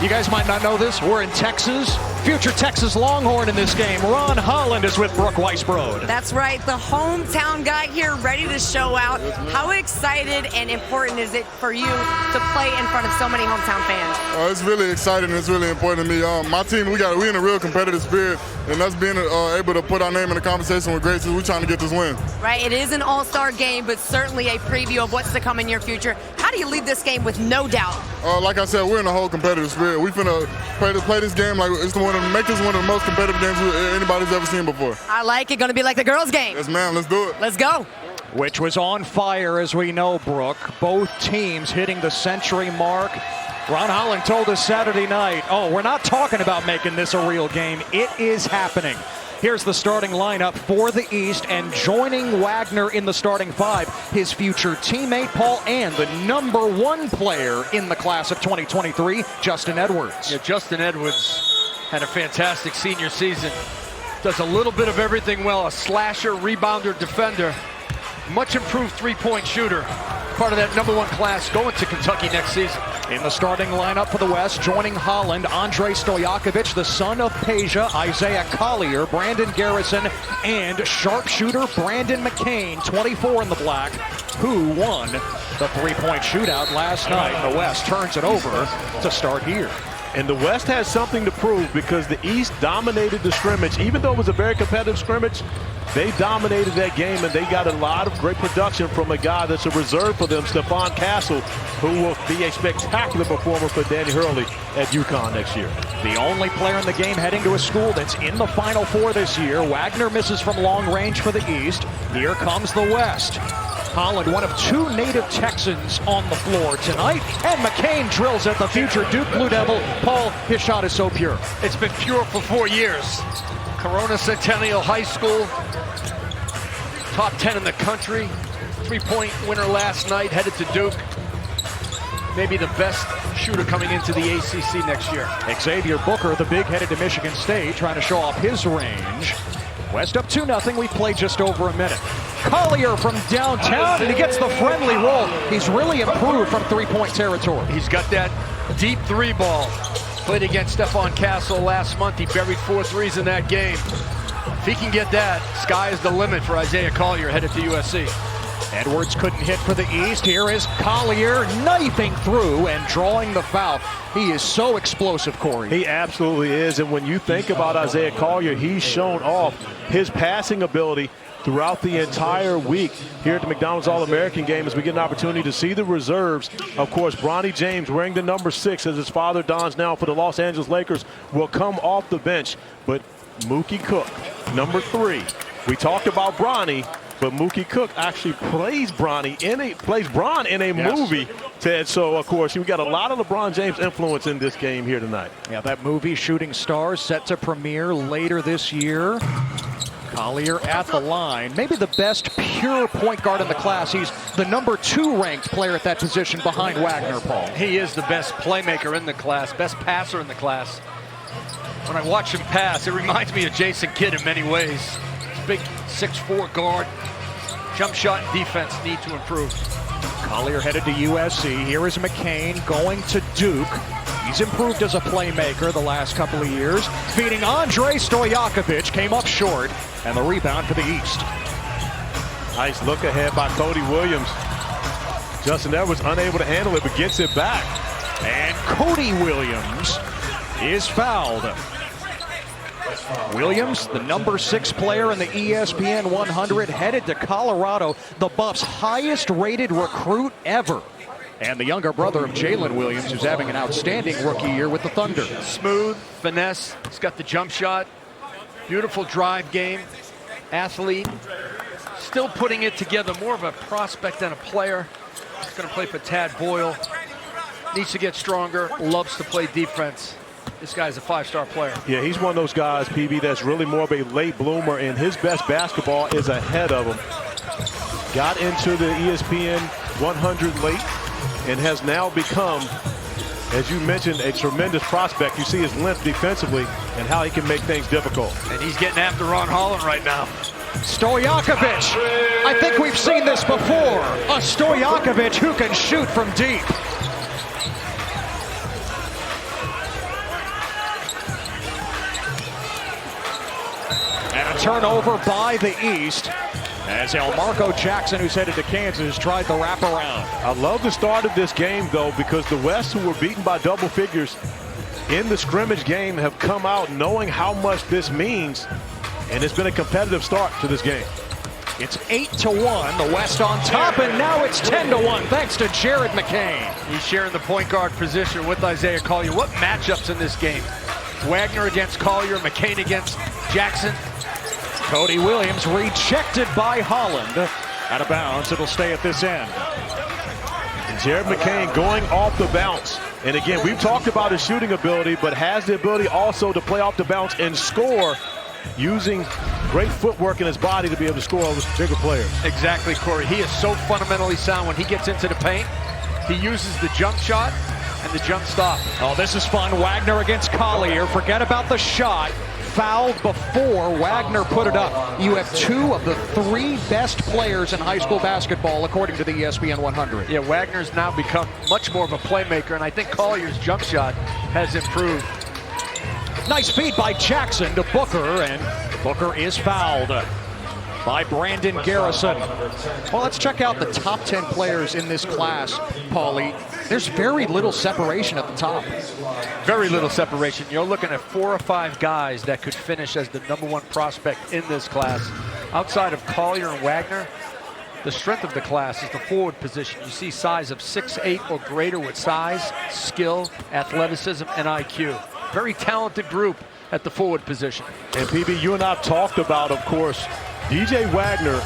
You guys might not know this. We're in Texas. Future Texas Longhorn in this game. Ron Holland is with Brooke Weisbrod. That's right. The hometown guy here ready to show out. How excited and important is it for you to play in front of so many hometown fans? It's really exciting. It's really important to me. My team, we in a real competitive spirit, and us being able to put our name in the conversation with Gracie, we're trying to get this win. Right. It is an all-star game, but certainly a preview of what's to come in your future. How do you leave this game with no doubt? Like I said, we're in a whole competitive spirit. We finna play this game like it's make this one of the most competitive games anybody's ever seen before. I like it. Going to be like the girls' game. Yes, ma'am. Let's do it. Let's go. Which was on fire, as we know, Brooke. Both teams hitting the century mark. Ron Holland told us Saturday night, we're not talking about making this a real game. It is happening. Here's the starting lineup for the East, and joining Wagner in the starting five, his future teammate Paul and the #1 player in the class of 2023, Justin Edwards. Yeah, Justin Edwards had a fantastic senior season. Does a little bit of everything well, a slasher, rebounder, defender. Much improved three-point shooter. Part of that #1 class going to Kentucky next season. In the starting lineup for the West, joining Holland, Andrei Stojakovic, the son of Peja, Isaiah Collier, Brandon Garrison, and sharpshooter Brandon McCain, 24 in the black, who won the three-point shootout last night. The West turns it over to start here. And the West has something to prove because the East dominated the scrimmage. Even though it was a very competitive scrimmage, they dominated that game, and they got a lot of great production from a guy that's a reserve for them, Stephon Castle, who will be a spectacular performer for Danny Hurley at UConn next year. The only player in the game heading to a school that's in the Final Four this year. Wagner misses from long range for the East. Here comes the West. Holland, one of 2 native Texans on the floor tonight, and McCain drills at the future Duke Blue Devil. Paul, his shot is so pure. It's been pure for 4 years. Corona Centennial High School, top 10 in the country, three-point winner last night, headed to Duke. Maybe the best shooter coming into the ACC next year. Xavier Booker, the big, headed to Michigan State, trying to show off his range. West up 2-0. We've played just over a minute. Collier from downtown, and he gets the friendly roll. He's really improved from three-point territory. He's got that deep three ball. Played against Stephon Castle last month. He buried 4 threes in that game. If he can get that, sky is the limit for Isaiah Collier headed to USC. Edwards couldn't hit for the East. Here is Collier knifing through and drawing the foul. He is so explosive, Corey. He absolutely is, and when you think about Isaiah Collier, he's shown off his passing ability throughout the entire week here at the McDonald's All-American game as we get an opportunity to see the reserves. Of course, Bronny James, wearing the #6 as his father dons now for the Los Angeles Lakers, will come off the bench. But Mookie Cook, #3. We talked about Bronny, but Mookie Cook actually plays Bron in a movie, Ted. So, of course, we got a lot of LeBron James influence in this game here tonight. Yeah, that movie, Shooting Stars, set to premiere later this year. Collier at the line, maybe the best pure point guard in the class. He's the #2 ranked player at that position behind Wagner, Paul. He is the best playmaker in the class, best passer in the class. When I watch him pass, it reminds me of Jason Kidd in many ways. He's a big 6'4" guard. Jump shot and defense need to improve. Collier headed to USC. Here is McCain going to Duke. He's improved as a playmaker the last couple of years. Feeding Andrei Stojakovic, came up short, and the rebound for the East. Nice look ahead by Cody Williams. Justin Edwards unable to handle it, but gets it back. And Cody Williams is fouled. Williams, the #6 player in the ESPN 100, headed to Colorado, the Buffs' highest-rated recruit ever. And the younger brother of Jalen Williams, who's having an outstanding rookie year with the Thunder. Smooth, finesse, he's got the jump shot, beautiful drive game, athlete, still putting it together, more of a prospect than a player. He's going to play for Tad Boyle, needs to get stronger, loves to play defense. This guy's a 5-star player. Yeah, he's one of those guys, PB, that's really more of a late bloomer, and his best basketball is ahead of him. Got into the ESPN 100 late and has now become, as you mentioned, a tremendous prospect. You see his length defensively and how he can make things difficult. And he's getting after Ron Holland right now. Stojakovic. I think we've seen this before. A Stojakovic who can shoot from deep. turnover by the East as Elmarco Jackson, who's headed to Kansas, tried the wraparound. I love the start of this game, though, because the West, who were beaten by double figures in the scrimmage game, have come out knowing how much this means, and it's been a competitive start to this game. It's 8-1, the West on top, and now it's 10-1 thanks to Jared McCain. He's sharing the point guard position with Isaiah Collier. What matchups in this game? Wagner against Collier, McCain against Jackson. Cody Williams rejected by Holland. Out of bounds, it'll stay at this end. And Jared McCain going off the bounce. And again, we've talked about his shooting ability, but has the ability also to play off the bounce and score using great footwork in his body to be able to score over bigger players. Exactly, Corey. He is so fundamentally sound when he gets into the paint. He uses the jump shot and the jump stop. Oh, this is fun. Wagner against Collier. Forget about the shot. Fouled before Wagner put it up. You have two of the three best players in high school basketball, according to the ESPN 100. Yeah, Wagner's now become much more of a playmaker, and I think Collier's jump shot has improved. Nice feed by Jackson to Booker, and Booker is fouled by Brandon Garrison. Well, let's check out the top 10 players in this class, Paulie. There's very little separation at the top. Very little separation. You're looking at 4 or 5 guys that could finish as the #1 prospect in this class. Outside of Collier and Wagner, the strength of the class is the forward position. You see size of 6'8" or greater with size, skill, athleticism, and IQ. Very talented group at the forward position. And PB, you and I have talked about, of course, DJ Wagner,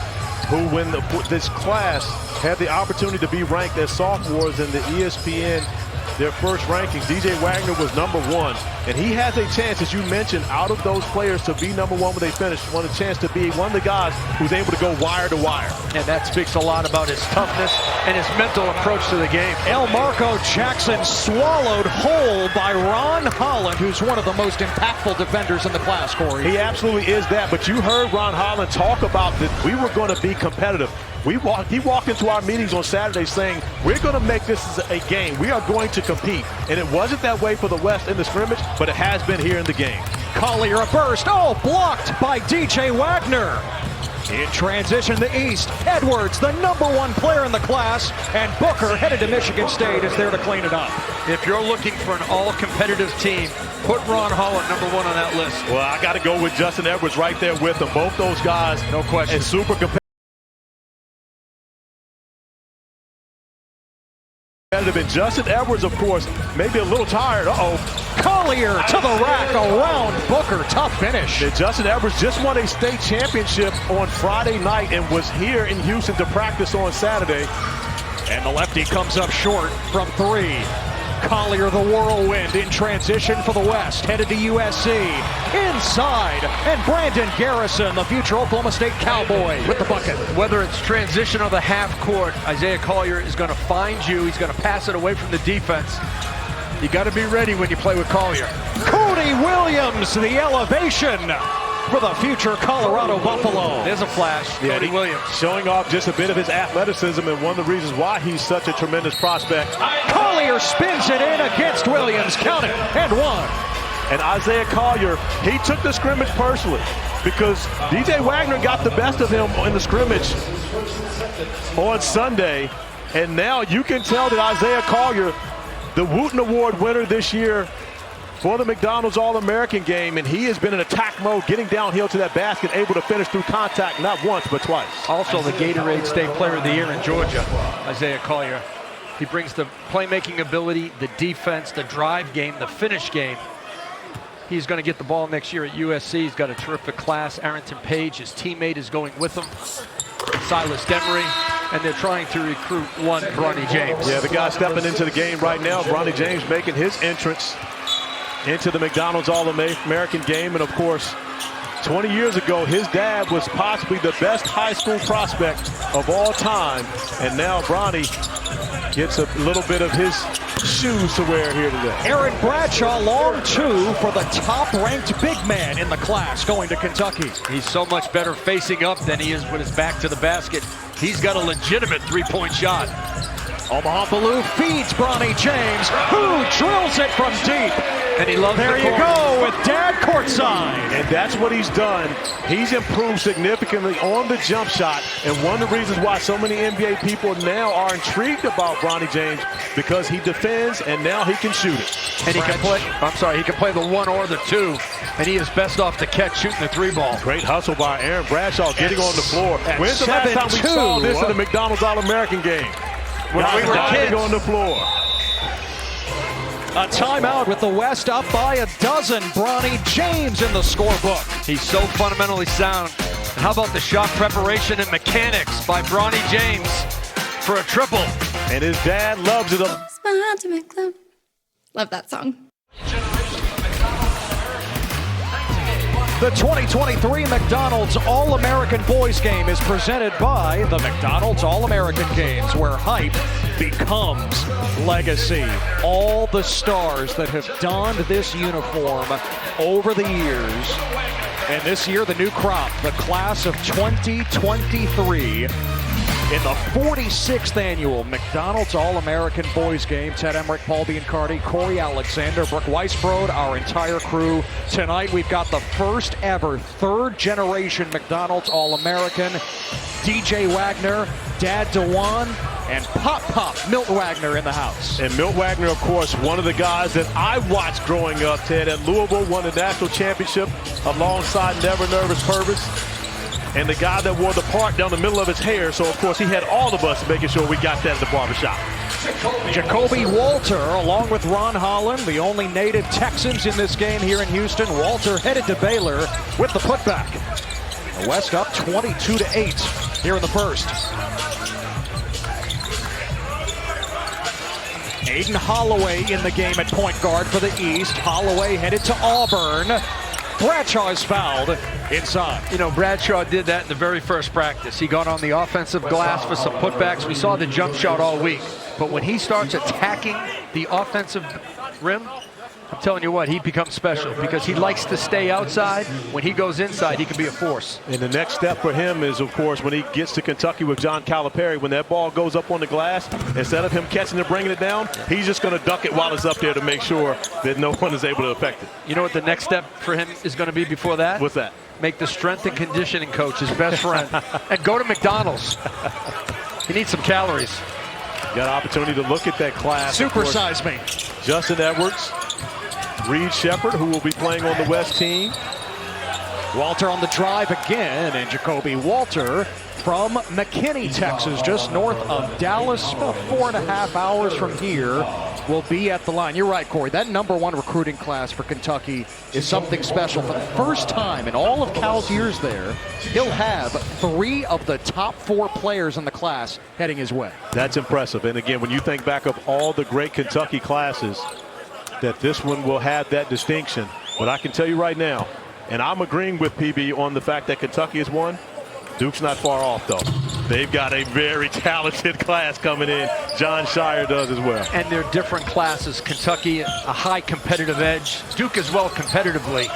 who when this class had the opportunity to be ranked as sophomores in the ESPN, their first rankings, DJ Wagner was #1. And he has a chance, as you mentioned, out of those players to be #1 when they finish, a chance to be one of the guys who's able to go wire to wire. And that speaks a lot about his toughness and his mental approach to the game. Elmarco Jackson swallowed whole by Ron Holland, who's one of the most impactful defenders in the class, Corey. He absolutely is that, but you heard Ron Holland talk about that we were going to be competitive. He walked into our meetings on Saturday saying, we're going to make this a game. We are going to compete. And it wasn't that way for the West in the scrimmage, but it has been here in the game. Collier a burst. Oh, blocked by DJ Wagner. In transition, the East. Edwards, the #1 player in the class, and Booker headed to Michigan State is there to clean it up. If you're looking for an all-competitive team, put Ron Holland #1 on that list. Well, I got to go with Justin Edwards right there with them. Both those guys, no question, and super competitive. And Justin Edwards, of course, maybe a little tired. Collier to the rack around Booker. Tough finish. And Justin Edwards just won a state championship on Friday night and was here in Houston to practice on Saturday. And the lefty comes up short from 3. Collier the whirlwind in transition for the West, headed to USC. Inside, and Brandon Garrison, the future Oklahoma State Cowboy, with the bucket. Whether it's transition or the half court, Isaiah Collier is going to find you. He's going to pass it away from the defense. You got to be ready when you play with Collier. Cody Williams, the elevation for the future Colorado Buffalo. There's a flash. Yeah, Cody Williams showing off just a bit of his athleticism, and one of the reasons why he's such a tremendous prospect. Collier spins it in against Williams. Count it, and 1. And Isaiah Collier, he took the scrimmage personally because DJ Wagner got the best of him in the scrimmage on Sunday. And now you can tell that Isaiah Collier, the Wooten Award winner this year for the McDonald's All-American game, and he has been in attack mode, getting downhill to that basket, able to finish through contact not once but twice. Also the Gatorade State Player of the Year in Georgia, Isaiah Collier. He brings the playmaking ability, the defense, the drive game, the finish game. He's going to get the ball next year at USC. He's got a terrific class. Arrington Page, his teammate, is going with him. Silas Demery, and they're trying to recruit one Bronny James. Yeah, the guy stepping into the game right now, Bronny James, making his entrance into the McDonald's All-American game. And of course, 20 years ago, his dad was possibly the best high school prospect of all time. And now Bronny gets a little bit of his shoes to wear here today. Aaron Bradshaw, long 2 for the top-ranked big man in the class, going to Kentucky. He's so much better facing up than he is with his back to the basket. He's got a legitimate three-point shot. Omaha Blue feeds Bronny James, who drills it from deep. And he loves There the you corner. go with Dad courtside. And that's what he's done. He's improved significantly on the jump shot. And one of the reasons why so many NBA people now are intrigued about Bronny James, because he defends and now he can shoot it. And he can play, he can play the 1 or the 2. And he is best off the catch shooting the 3 ball. Great hustle by Aaron Bradshaw getting on the floor. When's the last time we 7-2. saw this in the McDonald's All-American game? When we were diving kids. on the floor. A timeout with the West up by a dozen. Bronny James in the scorebook. He's so fundamentally sound. And how about the shot preparation and mechanics by Bronny James for a triple? And his dad loves it. Smile to make love. Love that song. The 2023 McDonald's All-American Boys Game is presented by the McDonald's All-American Games, where hype becomes legacy. All the stars that have donned this uniform over the years, and this year the new crop, the class of 2023, in the 46th annual McDonald's All-American Boys Game. Ted Emmerich, Paul Biancardi, Corey Alexander, Brooke Weisbrod, our entire crew. Tonight we've got the first ever third-generation McDonald's All-American. DJ Wagner, Dad DeJuan, and Pop Milt Wagner in the house. And Milt Wagner, of course, one of the guys that I watched growing up, Ted, at Louisville, won the national championship alongside Never Nervous Purvis. And the guy that wore the part down the middle of his hair. So, of course, he had all of us making sure we got that at the barbershop. Jacoby Walter, along with Ron Holland, the only native Texans in this game here in Houston. Walter headed to Baylor with the putback. The West up 22-8 here in the first. Aiden Holloway in the game at point guard for the East. Holloway headed to Auburn. Bradshaw is fouled inside. You know, Bradshaw did that in the very first practice. He got on the offensive glass for some putbacks. We saw the jump shot all week. But when he starts attacking the offensive rim, I'm telling you what, he becomes special because he likes to stay outside. When he goes inside, he can be a force. And the next step for him is, of course, when he gets to Kentucky with John Calipari, when that ball goes up on the glass, instead of him catching and bringing it down, he's just going to duck it while it's up there to make sure that no one is able to affect it. You know what the next step for him is going to be before that? What's that? Make the strength and conditioning coach his best friend and go to McDonald's. He needs some calories. Got an opportunity to look at that class. Supersize me. Justin Edwards, Reed Shepard, who will be playing on the West team. Walter on the drive again, and Jacoby Walter from McKinney, Texas, just north of Dallas, about 4.5 hours from here, will be at the line. You're right, Corey. That #1 recruiting class for Kentucky is something special. For the first time in all of Cal's years there, he'll have 3 of the top 4 players in the class heading his way. That's impressive. And again, when you think back of all the great Kentucky classes, that this one will have that distinction. But I can tell you right now, and I'm agreeing with PB on the fact that Kentucky has won, Duke's not far off, though. They've got a very talented class coming in. John Shire does as well. And they're different classes. Kentucky, a high competitive edge. Duke as well competitively,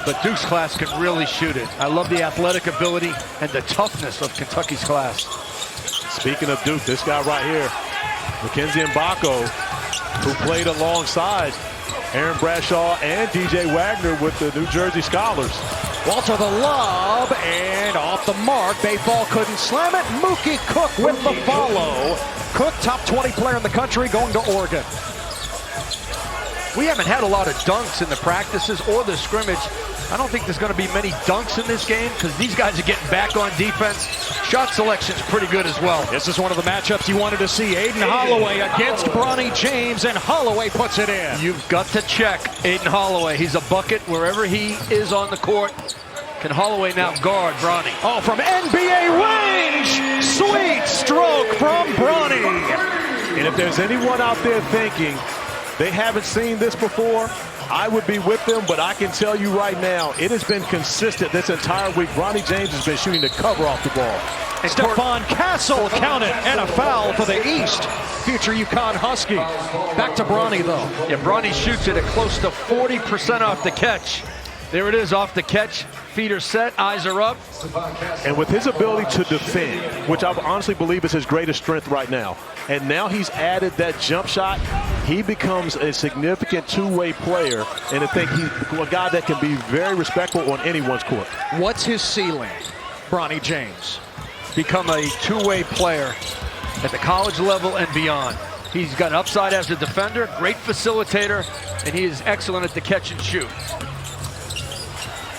but Duke's class can really shoot it. I love the athletic ability and the toughness of Kentucky's class. Speaking of Duke, this guy right here, Mackenzie Mbako, who played alongside Aaron Bradshaw and DJ Wagner with the New Jersey Scholars. Walter the lob, and off the mark. Baseball couldn't slam it. Mookie Cook with the follow. Cook, top 20 player in the country, going to Oregon. We haven't had a lot of dunks in the practices or the scrimmage. I don't think there's going to be many dunks in this game because these guys are getting back on defense. Shot selection's pretty good as well. This is one of the matchups you wanted to see. Aiden Holloway against Bronny James, and Holloway puts it in. You've got to check Aiden Holloway. He's a bucket wherever he is on the court. Can Holloway now guard Bronny? Oh, from NBA range! Sweet stroke from Bronny. And if there's anyone out there thinking they haven't seen this before, I would be with them, but I can tell you right now, it has been consistent this entire week. Bronny James has been shooting the cover off the ball. And Stephon Castle counted, and a foul for the East. Future UConn Husky. Back to Bronny, though. Yeah, Bronny shoots it at close to 40% off the catch. There it is off the catch. Feet are set, eyes are up. And with his ability to defend, which I honestly believe is his greatest strength right now, and now he's added that jump shot, he becomes a significant two-way player, and I think he's a guy that can be very respectful on anyone's court. What's his ceiling, Bronny James? Become a two-way player at the college level and beyond. He's got upside as a defender, great facilitator, and he is excellent at the catch and shoot.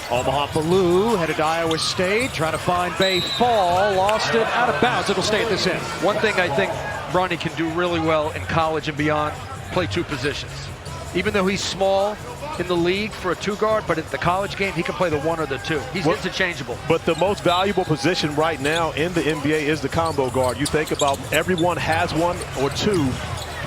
Omaha Blue headed to Iowa State, trying to find Bay Fall, lost it out of bounds. It'll stay at this end. One thing I think Bronny can do really well in college and beyond, play two positions. Even though he's small in the league for a two guard, but at the college game, he can play the one or the two. He's interchangeable. But the most valuable position right now in the NBA is the combo guard. You think about everyone has one or two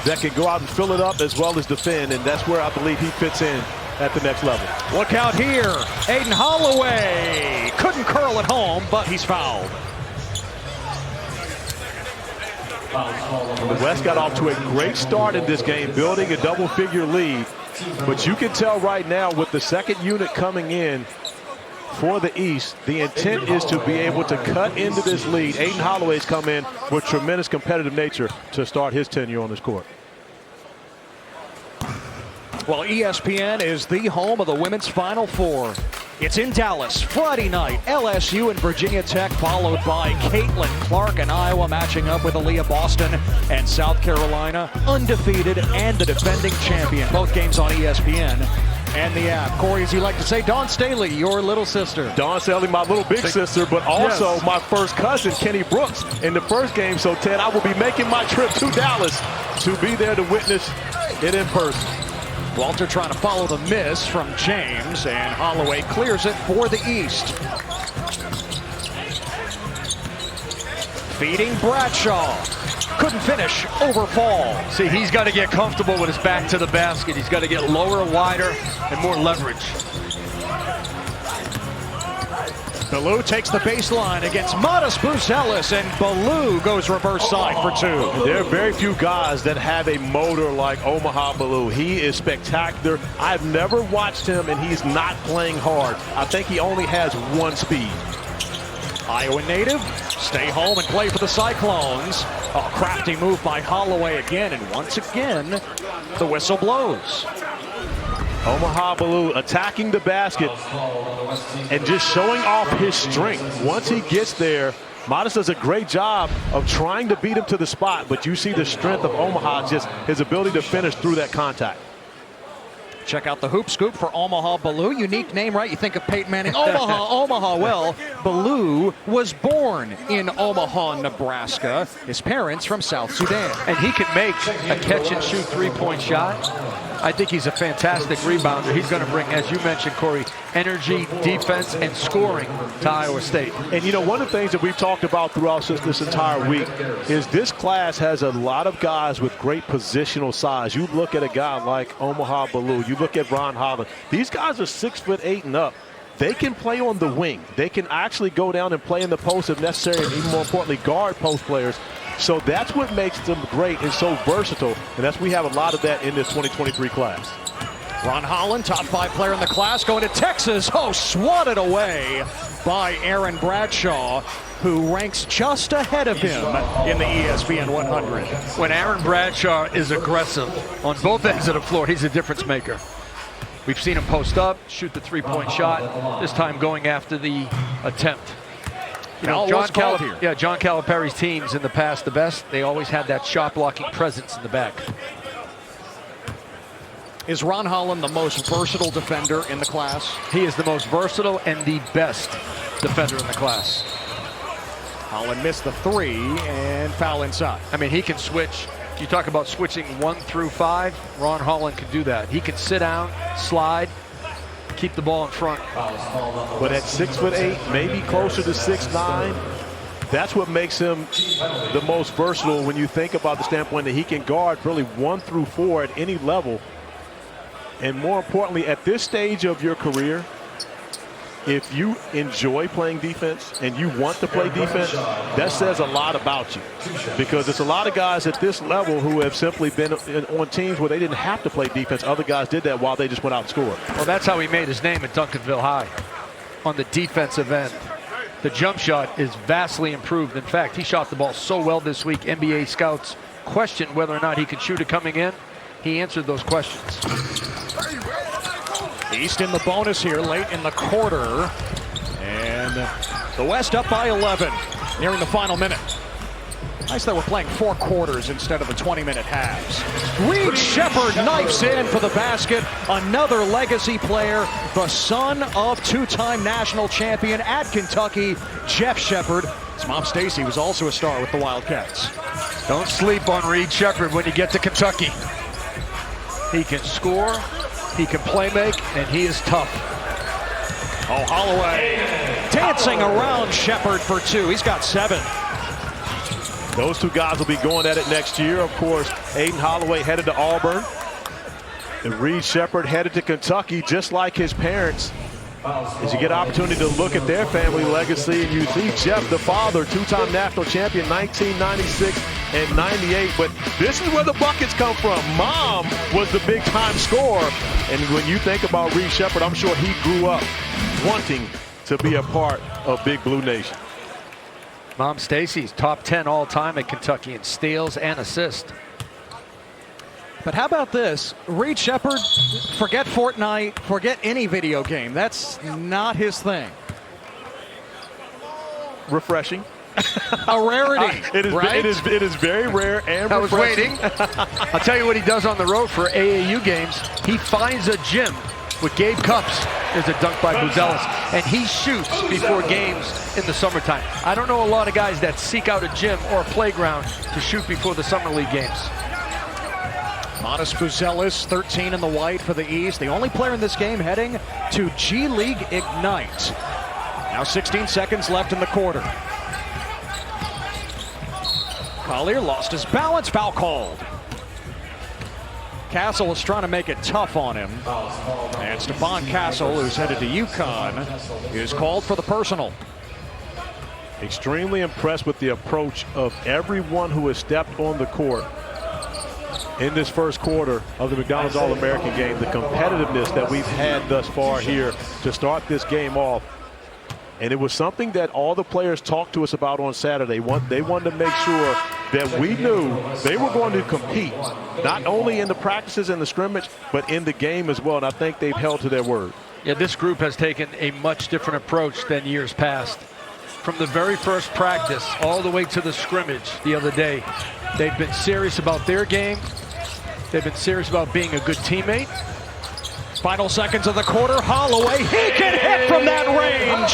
that can go out and fill it up as well as defend, and that's where I believe he fits in at the next level. Look out here. Aiden Holloway couldn't curl at home, but he's fouled. The West got off to a great start in this game, building a double-figure lead. But you can tell right now with the second unit coming in for the East, the intent is to be able to cut into this lead. Aiden Holloway's come in with tremendous competitive nature to start his tenure on this court. Well, ESPN is the home of the women's Final Four. It's in Dallas Friday night. LSU and Virginia Tech, followed by Caitlin Clark and Iowa matching up with Aaliyah Boston and South Carolina, undefeated and the defending champion. Both games on ESPN and the app. Corey, as you like to say, Dawn Staley, your little sister. Dawn Staley, my little big sister, but also my first cousin, Kenny Brooks, in the first game. So, Ted, I will be making my trip to Dallas to be there to witness it in person. Walter trying to follow the miss from James, and Holloway clears it for the East. Feeding Bradshaw. Couldn't finish over Fall. See, he's got to get comfortable with his back to the basket. He's got to get lower, wider, and more leverage. Ballou takes the baseline against Modest Buzelis, and Ballou goes reverse side for two. There are very few guys that have a motor like Omaha Ballou. He is spectacular. I've never watched him, and he's not playing hard. I think he only has one speed. Iowa native, stay home and play for the Cyclones. A crafty move by Holloway again, and once again, the whistle blows. Omaha Ballou attacking the basket and just showing off his strength. Once he gets there, Modest does a great job of trying to beat him to the spot, but you see the strength of Omaha, just his ability to finish through that contact. Check out the hoop scoop for Omaha Ballou. Unique name, right? You think of Peyton Manning. Omaha, Omaha. Well, Ballou was born in Omaha, Nebraska. His parents from South Sudan. And he can make a catch-and-shoot three-point shot. I think he's a fantastic rebounder. He's going to bring, as you mentioned, Corey, energy, defense, and scoring to Iowa State. And, you know, one of the things that we've talked about throughout this entire week is this class has a lot of guys with great positional size. You look at a guy like Omaha Ballou. You look at Ron Holland. These guys are 6'8" and up. They can play on the wing. They can actually go down and play in the post if necessary, and even more importantly, guard post players. So that's what makes them great and so versatile, and we have a lot of that in this 2023 class. Ron Holland, top 5 player in the class, going to Texas. Oh, swatted away by Aaron Bradshaw, who ranks just ahead of him in the ESPN 100. When Aaron Bradshaw is aggressive on both ends of the floor, he's a difference maker. We've seen him post up, shoot the three-point shot, this time going after the attempt. You know, John Calipari's teams in the past, the best, they always had that shot-blocking presence in the back. Is Ron Holland the most versatile defender in the class? He is the most versatile and the best defender in the class. Holland missed the 3 and foul inside. I mean, he can switch. You talk about switching 1 through 5. Ron Holland can do that. He can sit down, slide, keep the ball in front. But at 6'8", maybe closer to 6'9", that's what makes him the most versatile when you think about the standpoint that he can guard really 1 through 4 at any level. And more importantly, at this stage of your career, if you enjoy playing defense and you want to play defense, that says a lot about you. Because it's a lot of guys at this level who have simply been on teams where they didn't have to play defense. Other guys did that while they just went out and scored. Well, that's how he made his name at Duncanville High, on the defensive end. The jump shot is vastly improved. In fact, he shot the ball so well this week, NBA scouts questioned whether or not he could shoot it coming in. He answered those questions. East in the bonus here late in the quarter. And the West up by 11, nearing the final minute. Nice that we're playing 4 quarters instead of the 20-minute halves. Reed Sheppard knifes in for the basket. Another legacy player, the son of 2-time national champion at Kentucky, Jeff Sheppard. His mom, Stacy, was also a star with the Wildcats. Don't sleep on Reed Sheppard when you get to Kentucky. He can score, he can play make, and he is tough. Oh, Holloway dancing around Sheppard for 2. He's got 7. Those 2 guys will be going at it next year. Of course, Aiden Holloway headed to Auburn. And Reed Sheppard headed to Kentucky, just like his parents. As you get an opportunity to look at their family legacy, and you see Jeff, the father, 2-time national champion, 1996 and 98. But this is where the buckets come from. Mom was the big-time scorer. And when you think about Reed Sheppard, I'm sure he grew up wanting to be a part of Big Blue Nation. Mom Stacy's top 10 all-time at Kentucky in steals and assists. But how about this? Reed Sheppard, forget Fortnite, forget any video game. That's not his thing. Refreshing. A rarity, right? It is very rare and I was refreshing. waiting. I'll tell you what he does on the road for AAU games. He finds a gym with Gabe Cups. There's a dunk by Buzelis, and he shoots before games in the summertime. I don't know a lot of guys that seek out a gym or a playground to shoot before the summer league games. Modest Buzelis, 13 in the white for the East. The only player in this game heading to G League Ignite. Now 16 seconds left in the quarter. Collier lost his balance, foul called. Castle is trying to make it tough on him. And Stephon Castle, who's headed to UConn, is called for the personal. Extremely impressed with the approach of everyone who has stepped on the court in this first quarter of the McDonald's All-American game. The competitiveness that we've had thus far here to start this game off. And it was something that all the players talked to us about on Saturday. They wanted to make sure that we knew they were going to compete, not only in the practices and the scrimmage, but in the game as well. And I think they've held to their word. Yeah, this group has taken a much different approach than years past. From the very first practice all the way to the scrimmage the other day, they've been serious about their game. They've been serious about being a good teammate. Final seconds of the quarter. Holloway, he can hit from that range.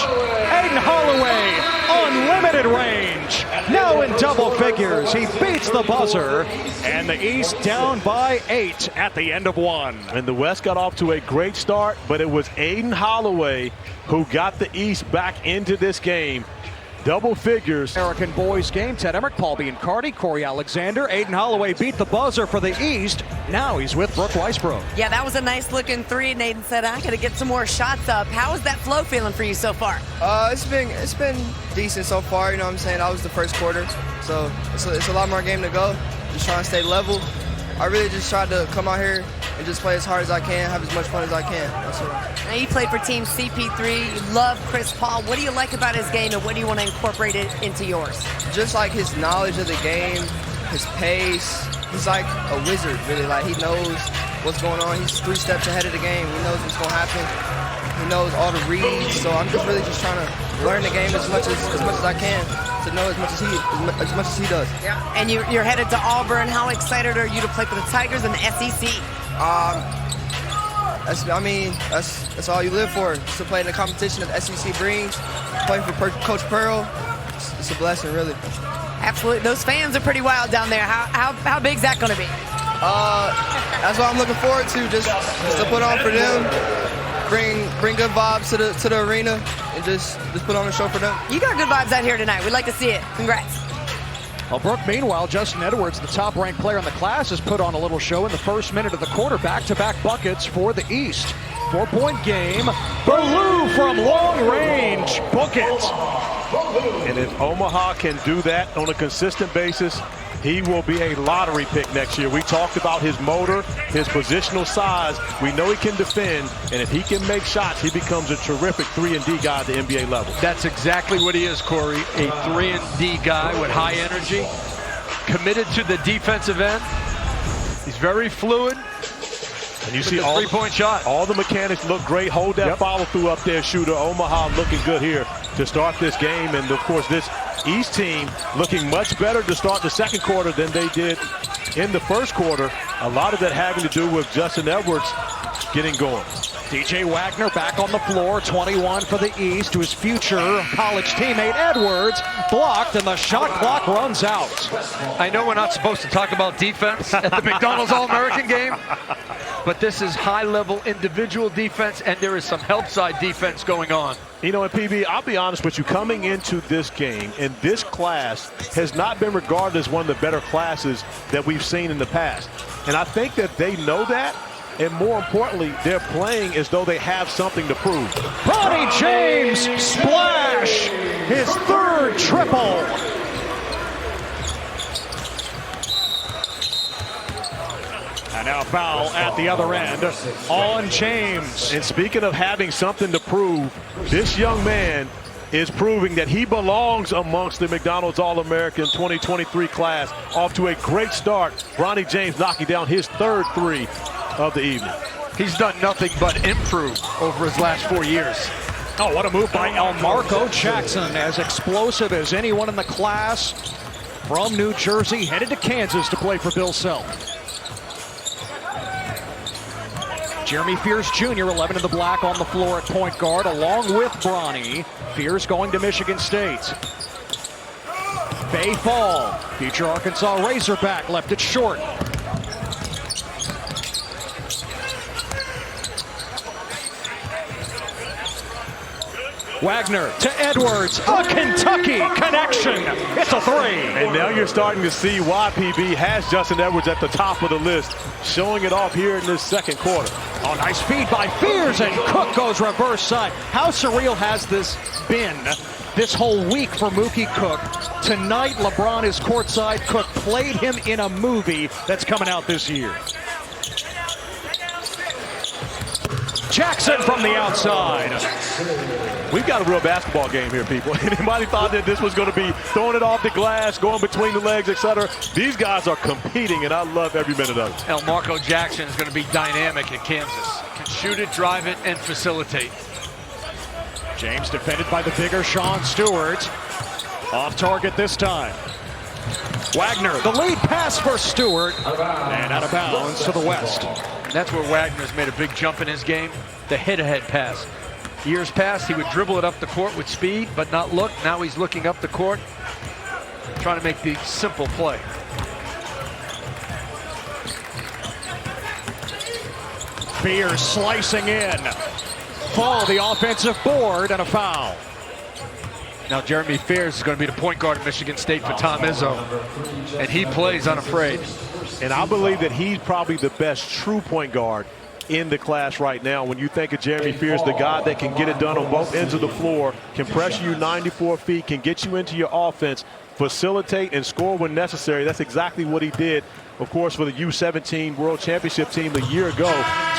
Aiden Holloway, unlimited range. Now in double figures, he beats the buzzer. And the East down by 8 at the end of 1. And the West got off to a great start, but it was Aiden Holloway who got the East back into this game. Double figures. American boys game. Ted Emmerich, Paul Biancardi, Corey Alexander. Aiden Holloway beat the buzzer for the East. Now he's with Brooke Weisbrod. Yeah, that was a nice looking 3. Nathan said, I got to get some more shots up. How is that flow feeling for you so far? It's been decent so far. You know what I'm saying? That was the first quarter. So it's a lot more game to go. Just trying to stay level. I really just tried to come out here and just play as hard as I can, have as much fun as I can. That's what Now you played for Team CP3. You love Chris Paul. What do you like about his game, and what do you want to incorporate it into yours? just like his knowledge of the game, his pace. He's like a wizard, really. Like, he knows what's going on. He's 3 steps ahead of the game. He knows what's going to happen. He knows all the reads. So I'm just really just trying to learn the game as much as I can to know as much as he does. Yeah. And you're headed to Auburn. How excited are you to play for the Tigers in the SEC? That's all you live for. Just to play in the competition that SEC brings. Playing for Coach Pearl, it's a blessing, really. Absolutely. Those fans are pretty wild down there. How big's that going to be? That's what I'm looking forward to. Just to put on for them, bring good vibes to the arena, and just put on a show for them. You got good vibes out here tonight. We'd like to see it. Congrats. Well, Brooke, meanwhile, Justin Edwards, the top-ranked player in the class, has put on a little show in the first minute of the quarter. Back-to-back buckets for the East. 4-point game. Ballou from long range. Book it. And if Omaha can do that on a consistent basis, he will be a lottery pick next year. We talked about his motor, his positional size. We know he can defend, and if he can make shots, he becomes a terrific 3-and-D guy at the NBA level. That's exactly what he is, Corey. A 3-and-D guy with high energy, committed to the defensive end. He's very fluid. And you see all three-point shot. All the mechanics look great. Hold that follow-through up there, shooter. Omaha looking good here to start this game. And, of course, this East team looking much better to start the second quarter than they did in the first quarter. A lot of that having to do with Justin Edwards getting going. DJ Wagner back on the floor, 21 for the East, to his future college teammate Edwards, blocked, and the shot clock runs out. I know we're not supposed to talk about defense at the McDonald's All-American game, but this is high-level individual defense, and there is some help side defense going on. You know, and PB, I'll be honest with you, coming into this game, and this class has not been regarded as one of the better classes that we've seen in the past. And I think that they know that. And more importantly, they're playing as though they have something to prove. Bronny James, splash! His third triple. And now foul at the other end on James. And speaking of having something to prove, this young man is proving that he belongs amongst the McDonald's All-American 2023 class. Off to a great start. Bronny James knocking down his third three of the evening. He's done nothing but improve over his last 4 years. Oh, what a move by Elmarko Jackson, as explosive as anyone in the class. From New Jersey, headed to Kansas to play for Bill Self. Jeremy Fears Jr., 11 in the black on the floor at point guard, along with Bronny. Fears going to Michigan State. Bay Fall, future Arkansas Razorback, left it short. Wagner to Edwards, a Kentucky connection. It's a three. And now you're starting to see why PB has Justin Edwards at the top of the list, showing it off here in this second quarter. Oh, nice feed by Fears, and Cook goes reverse side. How surreal has this been this whole week for Mookie Cook? Tonight, LeBron is courtside. Cook played him in a movie that's coming out this year. Jackson from the outside. We've got a real basketball game here, people. Anybody thought that this was going to be throwing it off the glass, going between the legs, etc.? These guys are competing, and I love every minute of it. Elmarko Jackson is going to be dynamic in Kansas. Can shoot it, drive it, and facilitate. James defended by the bigger Sean Stewart. Off target this time. Wagner, the lead pass for Stewart, and out of bounds to the west. And that's where Wagner's made a big jump in his game, the head-to-head pass. Years past, he would dribble it up the court with speed, but not look. Now he's looking up the court, trying to make the simple play. Fears slicing in. Fall the offensive board, and a foul. Now Jeremy Fears is going to be the point guard at Michigan State for Tom Izzo, and he plays unafraid. And I believe that he's probably the best true point guard in the class right now. When you think of Jeremy Fears, the guy that can get it done on both ends of the floor, can pressure you 94 feet, can get you into your offense, facilitate and score when necessary. That's exactly what he did, of course, for the U17 World Championship team a year ago.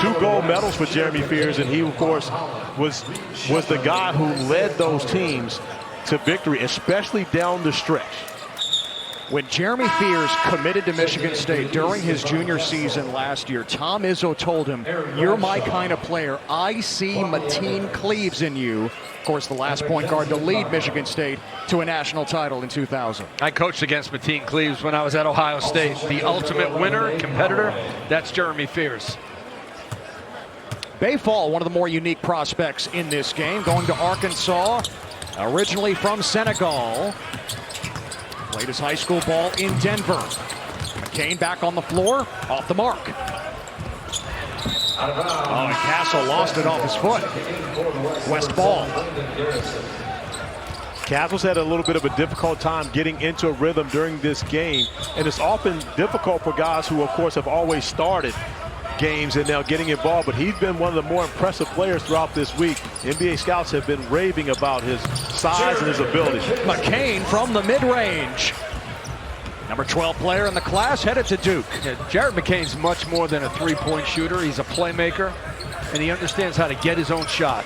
2 gold medals for Jeremy Fears, and he, of course, was the guy who led those teams to victory, especially down the stretch. When Jeremy Fears committed to Michigan State during his junior season last year, Tom Izzo told him, "You're my kind of player. I see Mateen Cleaves in you." Of course, the last point guard to lead Michigan State to a national title in 2000. I coached against Mateen Cleaves when I was at Ohio State. The ultimate winner, competitor, that's Jeremy Fears. Bay Fall, one of the more unique prospects in this game, going to Arkansas, originally from Senegal. Played his high school ball in Denver. McCain back on the floor, off the mark. Oh, and Castle lost it off his foot. West ball. Castle's had a little bit of a difficult time getting into a rhythm during this game, and it's often difficult for guys who, of course, have always started games and now getting involved, but he's been one of the more impressive players throughout this week. NBA scouts have been raving about his size and his ability. McCain from the mid-range. Number 12 player in the class headed to Duke. Yeah, Jared McCain's much more than a three-point shooter. He's a playmaker, and he understands how to get his own shot.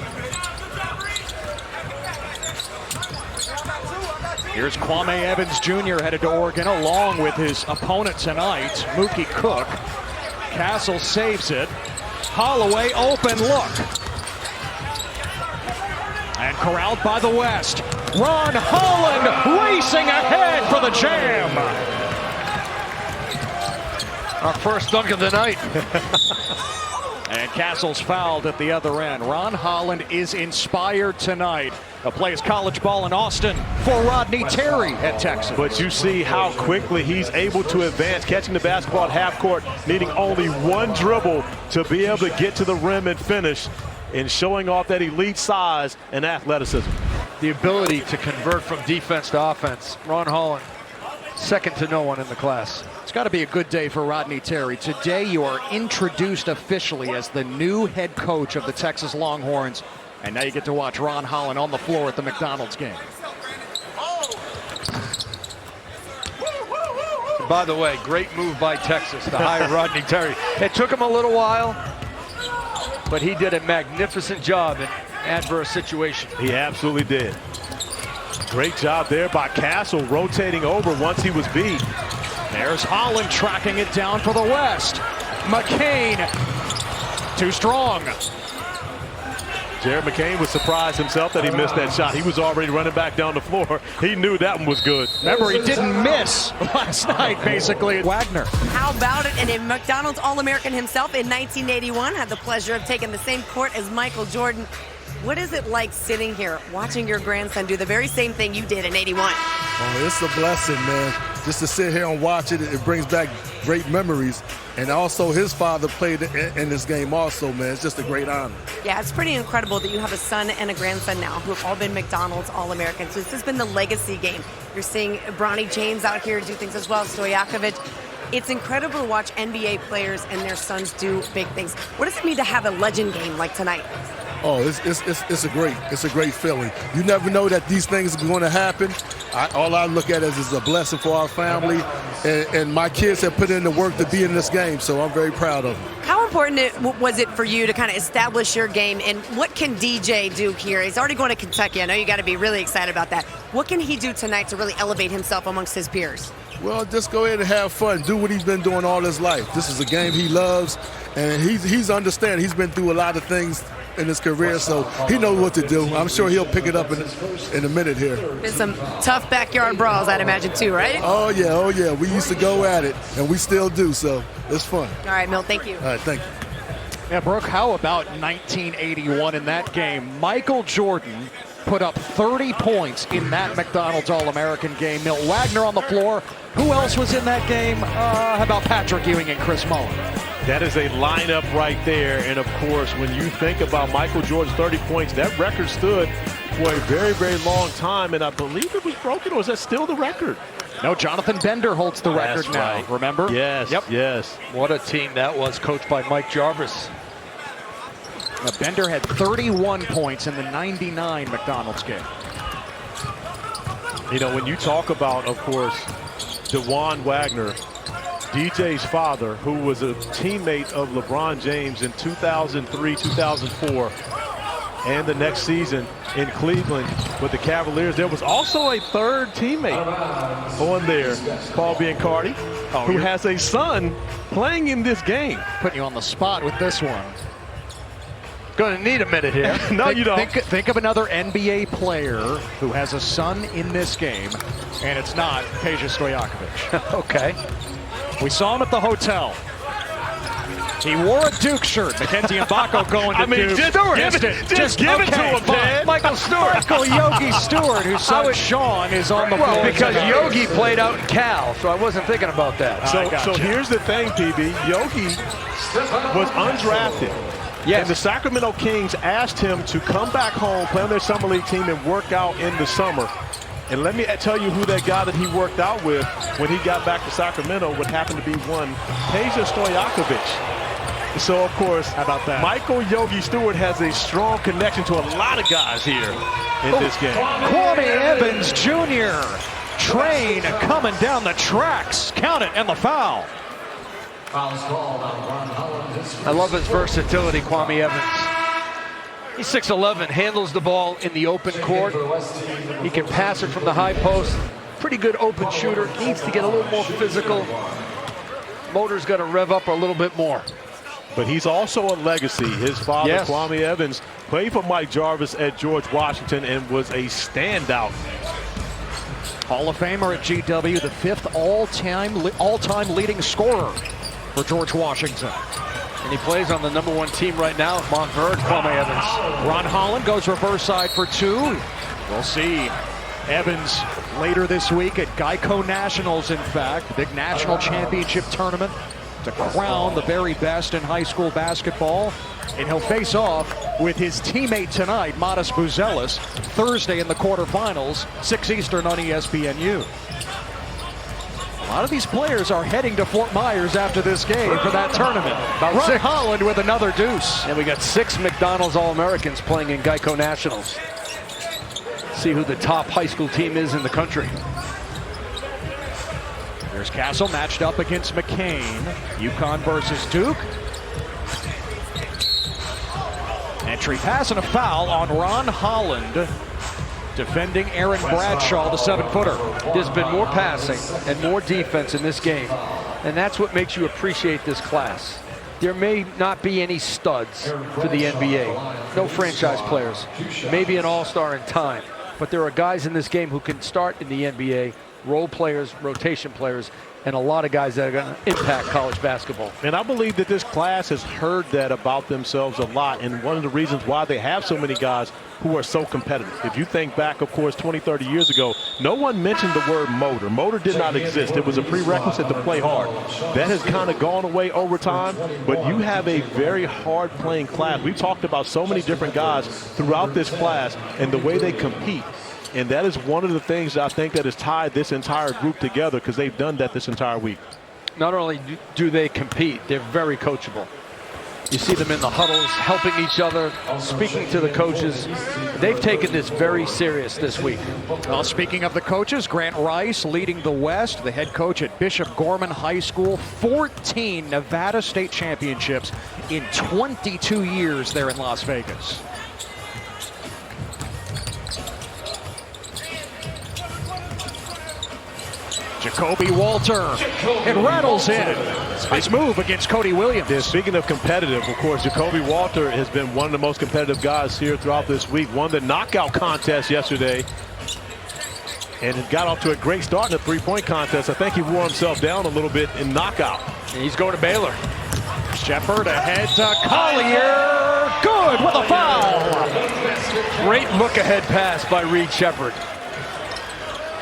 Here's Kwame Evans Jr. headed to Oregon along with his opponent tonight, Mookie Cook. Castle saves it. Holloway open look. And corralled by the West. Ron Holland racing ahead for the jam. Our first dunk of the night. And Castle's fouled at the other end. Ron Holland is inspired tonight. Plays college ball in Austin for Rodney Terry at Texas. But you see how quickly he's able to advance, catching the basketball at half court, needing only one dribble to be able to get to the rim and finish, and showing off that elite size and athleticism. The ability to convert from defense to offense. Ron Holland, second to no one in the class. It's got to be a good day for Rodney Terry. Today you are introduced officially as the new head coach of the Texas Longhorns. And now you get to watch Ron Holland on the floor at the McDonald's game. By the way, great move by Texas to hire Rodney Terry. It took him a little while, but he did a magnificent job in adverse situation. He absolutely did. Great job there by Castle, rotating over once he was beat. There's Holland tracking it down for the West. McCain, too strong. Jared McCain was surprised himself that he missed that shot. He was already running back down the floor. He knew that one was good. Remember, he didn't miss last night, basically. Wagner. How about it? And a McDonald's All-American himself in 1981 had the pleasure of taking the same court as Michael Jordan. What is it like sitting here watching your grandson do the very same thing you did in 81? Oh, it's a blessing, man. Just to sit here and watch it, it brings back great memories. And also his father played in this game also, man. It's just a great honor. Yeah, it's pretty incredible that you have a son and a grandson now who have all been McDonald's All-Americans. So this has been the legacy game. You're seeing Bronny James out here do things as well, Stojakovic. It's incredible to watch NBA players and their sons do big things. What does it mean to have a legend game like tonight? Oh, it's a great feeling. You never know that these things are going to happen. All I look at is a blessing for our family, and my kids have put in the work to be in this game, so I'm very proud of them. How important was it for you to kind of establish your game, and what can DJ do here? He's already going to Kentucky. I know you got to be really excited about that. What can he do tonight to really elevate himself amongst his peers? Well, just go ahead and have fun. Do what he's been doing all his life. This is a game he loves, and he's understanding. He's been through a lot of things in his career, so he knows what to do. I'm sure he'll pick it up in a minute here. There's some tough backyard brawls, I'd imagine, too, right? Oh, yeah. We used to go at it, and we still do, so it's fun. All right, Milt, thank you. All right, thank you. Yeah, Brooke, how about 1981 in that game? Michael Jordan put up 30 points in that McDonald's All-American game. Milt Wagner on the floor. Who else was in that game? How about Patrick Ewing and Chris Mullin? That is a lineup right there. And, of course, when you think about Michael Jordan's 30 points, that record stood for a very, very long time. And I believe it was broken, or is that still the record? No, Jonathan Bender holds the record now, right. Remember? Yes, Yep. yes. What a team that was, coached by Mike Jarvis. Now, Bender had 31 points in the 99 McDonald's game. You know, when you talk about, of course, DeJuan Wagner, DJ's father, who was a teammate of LeBron James in 2003, 2004, and the next season in Cleveland with the Cavaliers. There was also a third teammate on there, Paul Biancardi, who has a son playing in this game. Putting you on the spot with this one. Going to need a minute here. No, you don't. Think of another NBA player who has a son in this game, and it's not Peja Stojakovic. Okay. We saw him at the hotel. He wore a Duke shirt. Mackenzie Mbako going to Duke. Just give it to him, Ted. Michael Stewart. Michael Yogi Stewart, whose son Sean is on the floor. Because tonight. Yogi played out in Cal, so I wasn't thinking about that. So here's the thing, PB. Yogi was undrafted. Yes. And the Sacramento Kings asked him to come back home, play on their summer league team, and work out in the summer. And let me tell you who that guy that he worked out with when he got back to Sacramento would happen to be one Peja Stojakovic. So, of course, How about that? Michael Yogi Stewart has a strong connection to a lot of guys here in this game. Kwame Evans Jr. Train coming down the tracks. Count it, and the foul. I love his versatility, Kwame Evans. He's 6'11", handles the ball in the open court. He can pass it from the high post. Pretty good open shooter. Needs to get a little more physical. Motor's got to rev up a little bit more. But he's also a legacy. His father, Yes. Kwame Evans, played for Mike Jarvis at George Washington and was a standout. Hall of Famer at GW, the 5th all-time leading scorer for George Washington. And he plays on the #1 team right now, Montverde, Kwame Evans. Ron Holland goes reverse side for 2. We'll see Evans later this week at Geico Nationals, in fact, the big national championship tournament to crown the very best in high school basketball. And he'll face off with his teammate tonight, Modest Buzelis, Thursday in the quarterfinals, 6 Eastern on ESPNU. A lot of these players are heading to Fort Myers after this game for that tournament. Ron six. Holland with another deuce. And we got 6 McDonald's All-Americans playing in Geico Nationals. See who the top high school team is in the country. There's Castle matched up against McCain. UConn versus Duke. Entry pass and a foul on Ron Holland, defending Aaron Bradshaw, the 7-footer. There's been more passing and more defense in this game, and that's what makes you appreciate this class. There may not be any studs for the NBA, no franchise players, maybe an all-star in time, but there are guys in this game who can start in the NBA, role players, rotation players, and a lot of guys that are going to impact college basketball. And I believe that this class has heard that about themselves a lot, and one of the reasons why they have so many guys who are so competitive. If you think back, of course, 20, 30 years ago, no one mentioned the word motor. Motor did not exist. It was a prerequisite to play hard. That has kind of gone away over time, but you have a very hard-playing class. We've talked about so many different guys throughout this class and the way they compete. And that is one of the things that I think that has tied this entire group together, because they've done that this entire week. Not only do they compete, they're very coachable. You see them in the huddles, helping each other, speaking to the coaches. They've taken this very serious this week. Well, speaking of the coaches, Grant Rice leading the West, the head coach at Bishop Gorman High School, 14 Nevada State championships in 22 years there in Las Vegas. Jacoby Walter, it rattles in. Nice move against Cody Williams. Yeah, speaking of competitive, of course, Jacoby Walter has been one of the most competitive guys here throughout this week. Won the knockout contest yesterday and got off to a great start in the three-point contest. I think he wore himself down a little bit in knockout. And he's going to Baylor. Shepard ahead to Collier. Good with a foul. Great look-ahead pass by Reed Shepard.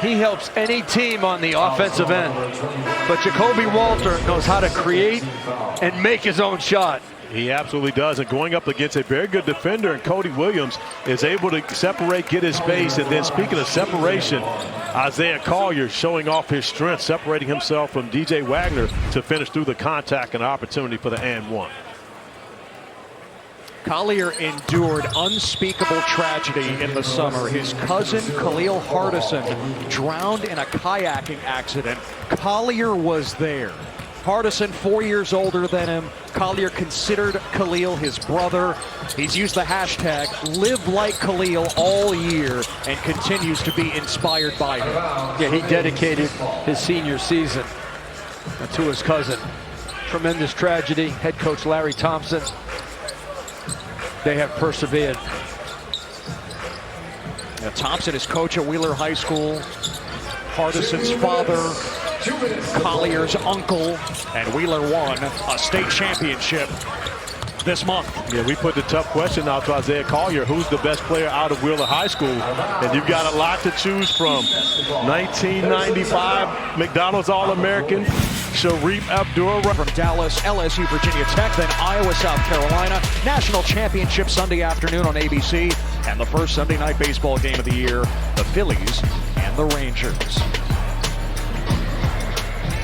He helps any team on the offensive end. But Jacoby Walter knows how to create and make his own shot. He absolutely does. And going up against a very good defender, and Cody Williams is able to separate, get his space. And then speaking of separation, Isaiah Collier showing off his strength, separating himself from DJ Wagner to finish through the contact and opportunity for the and one. Collier endured unspeakable tragedy in the summer. His cousin, Khalil Hardison, drowned in a kayaking accident. Collier was there. Hardison, 4 years older than him. Collier considered Khalil his brother. He's used the hashtag Live Like Khalil all year and continues to be inspired by him. Yeah, he dedicated his senior season to his cousin. Tremendous tragedy. Head coach Larry Thompson. They have persevered. Now, Thompson is coach at Wheeler High School. Hardison's father, Collier's uncle, and Wheeler won a state championship this month. Yeah, we put the tough question out to Isaiah Collier. Who's the best player out of Wheeler High School? And you've got a lot to choose from. 1995 McDonald's All-American, Sharif Abdur. From Dallas, LSU, Virginia Tech, then Iowa, South Carolina. National championship Sunday afternoon on ABC. And the first Sunday night baseball game of the year, the Phillies and the Rangers.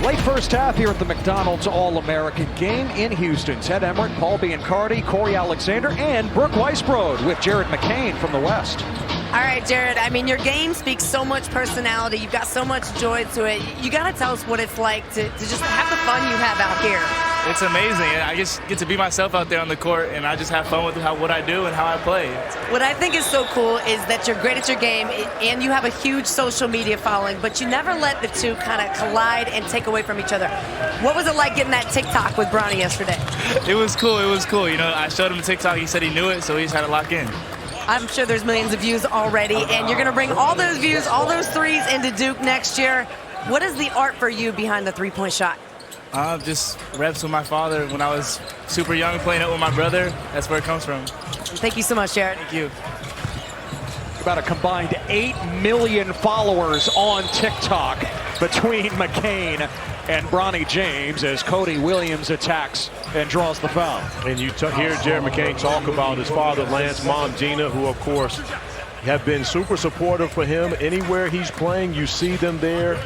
Late first half here at the McDonald's All-American game in Houston. Ted Emmerich, Paul Biancardi, Corey Alexander, and Brooke Weisbrod with Jared McCain from the West. All right, Jared, I mean, your game speaks so much personality. You've got so much joy to it. You got to tell us what it's like to just have the fun you have out here. It's amazing. I just get to be myself out there on the court, and I just have fun with what I do and how I play. What I think is so cool is that you're great at your game, and you have a huge social media following, but you never let the two kind of collide and take away from each other. What was it like getting that TikTok with Bronny yesterday? It was cool. It was cool. You know, I showed him the TikTok. He said he knew it, so he just had to lock in. I'm sure there's millions of views already, and you're going to bring all those views, all those threes into Duke next year. What is the art for you behind the three-point shot? Just reps with my father when I was super young, playing it with my brother. That's where it comes from. Thank you so much, Jared. Thank you. About a combined 8 million followers on TikTok between McCain and Bronny James as Cody Williams attacks and draws the foul. And you hear Jared McCain talk about his father, Lance, mom, Gina, who, of course, have been super supportive for him. Anywhere he's playing, you see them there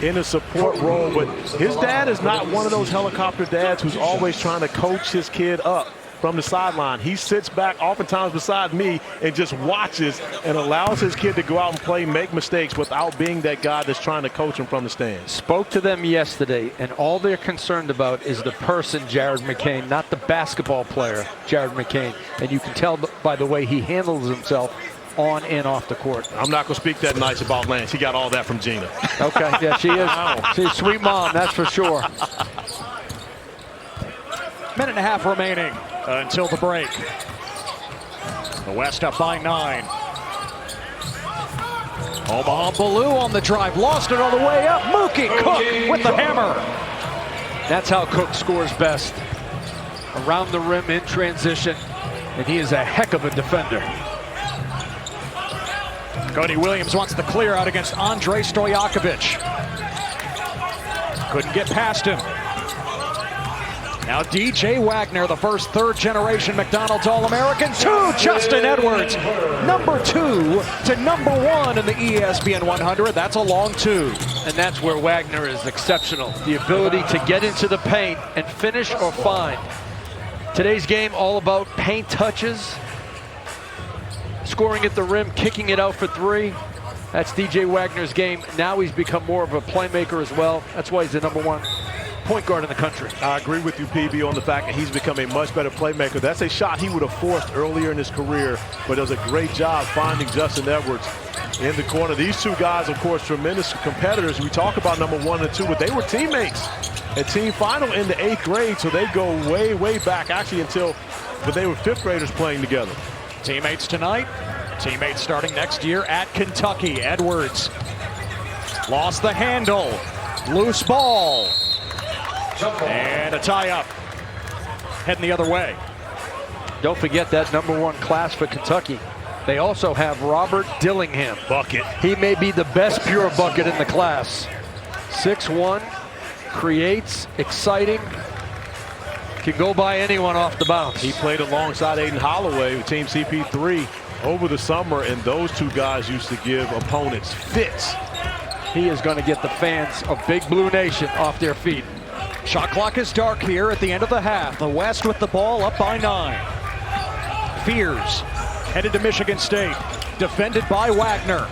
in a support role. But his dad is not one of those helicopter dads who's always trying to coach his kid up from the sideline. He sits back oftentimes beside me and just watches and allows his kid to go out and play, make mistakes without being that guy that's trying to coach him from the stands. Spoke to them yesterday, and all they're concerned about is the person, Jared McCain, not the basketball player, Jared McCain. And you can tell by the way he handles himself on and off the court. I'm not going to speak that nice about Lance. He got all that from Gina. Okay, yeah, she is. She's a sweet mom, that's for sure. Minute and a half remaining until the break. The West up by 9. Omaha Ballou on the drive, lost it on the way up. Mookie Cook with the hammer. That's how Cook scores best. Around the rim in transition, and he is a heck of a defender. Cody Williams wants the clear out against Andre Stojakovic. Couldn't get past him. Now DJ Wagner, the first third-generation McDonald's All-American, to Justin Edwards. Number 2 to number 1 in the ESPN 100. That's a long 2. And that's where Wagner is exceptional. The ability to get into the paint and finish or find. Today's game all about paint touches, scoring at the rim, kicking it out for 3. That's DJ Wagner's game. Now he's become more of a playmaker as well. That's why he's the number 1 point guard in the country. I agree with you, PB, on the fact that he's become a much better playmaker. That's a shot he would have forced earlier in his career, but does a great job finding Justin Edwards in the corner. These two guys, of course, tremendous competitors. We talk about number 1 and 2, but they were teammates at team final in the 8th grade, so they go way, way back, actually until when they were 5th graders playing together. Teammates tonight, teammates starting next year at Kentucky. Edwards lost the handle, loose ball. And a tie-up, heading the other way. Don't forget that number 1 class for Kentucky. They also have Robert Dillingham. Bucket. He may be the best pure bucket in the class. 6'1", creates, exciting, can go by anyone off the bounce. He played alongside Aiden Holloway with Team CP3 over the summer, and those two guys used to give opponents fits. He is going to get the fans of Big Blue Nation off their feet. Shot clock is dark here at the end of the half. The West with the ball up by 9. Fears headed to Michigan State, defended by Wagner.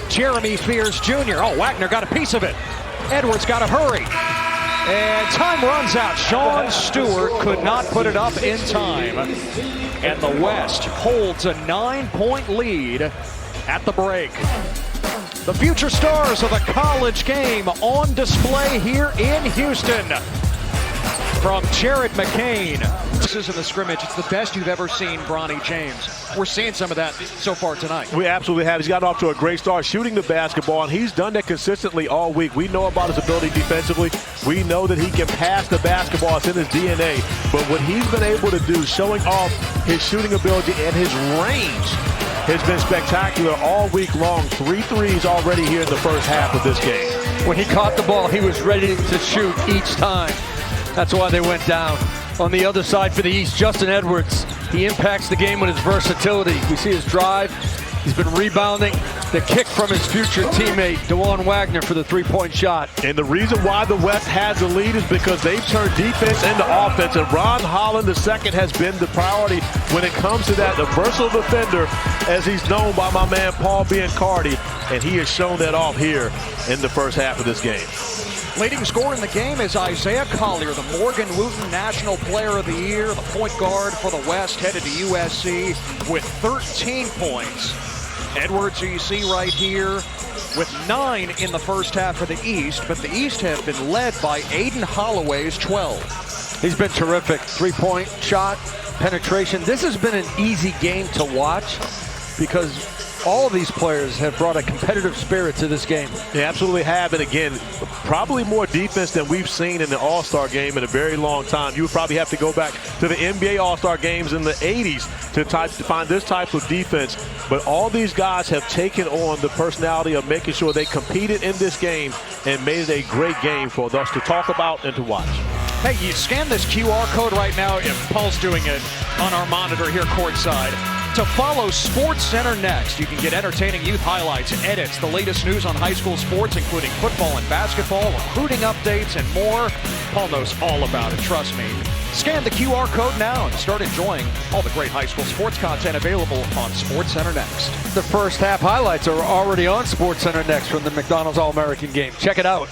Jeremy Fears Jr. Oh, Wagner got a piece of it. Edwards got to hurry. And time runs out. Sean Stewart could not put it up in time. And the West holds a 9-point lead at the break. The future stars of the college game on display here in Houston. From Jared McCain. This is in the scrimmage. It's the best you've ever seen Bronny James. We're seeing some of that so far tonight. We absolutely have. He's got off to a great start shooting the basketball, and he's done that consistently all week. We know about his ability defensively. We know that he can pass the basketball. It's in his DNA. But what he's been able to do, showing off his shooting ability and his range, has been spectacular all week long. 3 threes already here in the first half of this game. When he caught the ball, he was ready to shoot each time. That's why they went down. On the other side for the East, Justin Edwards. He impacts the game with his versatility. We see his drive. He's been rebounding. The kick from his future teammate, DeJuan Wagner, for the three-point shot. And the reason why the West has the lead is because they've turned defense into offense. And Ron Holland II has been the priority when it comes to that. The versatile defender, as he's known by my man Paul Biancardi. And he has shown that off here in the first half of this game. Leading scorer in the game is Isaiah Collier, the Morgan Wooten National Player of the Year, the point guard for the West, headed to USC with 13 points. Edwards, who you see right here, with 9 in the first half of the East, but the East have been led by Aiden Holloway's 12. He's been terrific. Three-point shot, penetration. This has been an easy game to watch because all of these players have brought a competitive spirit to this game. They absolutely have. And again, probably more defense than we've seen in the All-Star game in a very long time. You would probably have to go back to the NBA All-Star games in the 80s to find this type of defense. But all these guys have taken on the personality of making sure they competed in this game and made it a great game for us to talk about and to watch. Hey, you scan this QR code right now, if Paul's doing it on our monitor here courtside, to follow Sports Center Next. You can get entertaining youth highlights, edits, the latest news on high school sports, including football and basketball, recruiting updates, and more. Paul knows all about it, trust me. Scan the QR code now and start enjoying all the great high school sports content available on Sports Center Next. The first half highlights are already on Sports Center Next from the McDonald's All-American game. Check it out.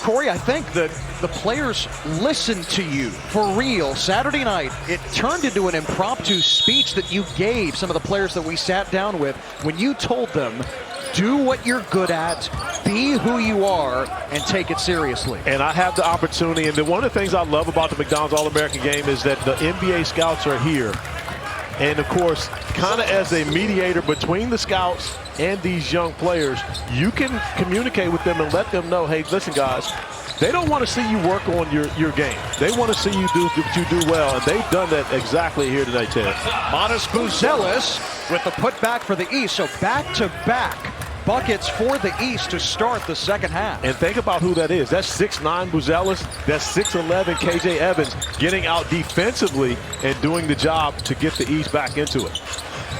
Corey, I think that the players listened to you for real. Saturday night, it turned into an impromptu speech that you gave some of the players that we sat down with when you told them, do what you're good at, be who you are, and take it seriously. And I have the opportunity, and one of the things I love about the McDonald's All-American game is that the NBA scouts are here. And of course, kind of as a mediator between the scouts and these young players, you can communicate with them and let them know, hey, listen, guys, they don't want to see you work on your game. They want to see you do what you do well, and they've done that exactly here tonight, Ted. Manas Buzelis with the putback for the East, so back-to-back buckets for the East to start the second half. And think about who that is. That's 6'9" Buzelis. That's 6'11" KJ Evans getting out defensively and doing the job to get the East back into it.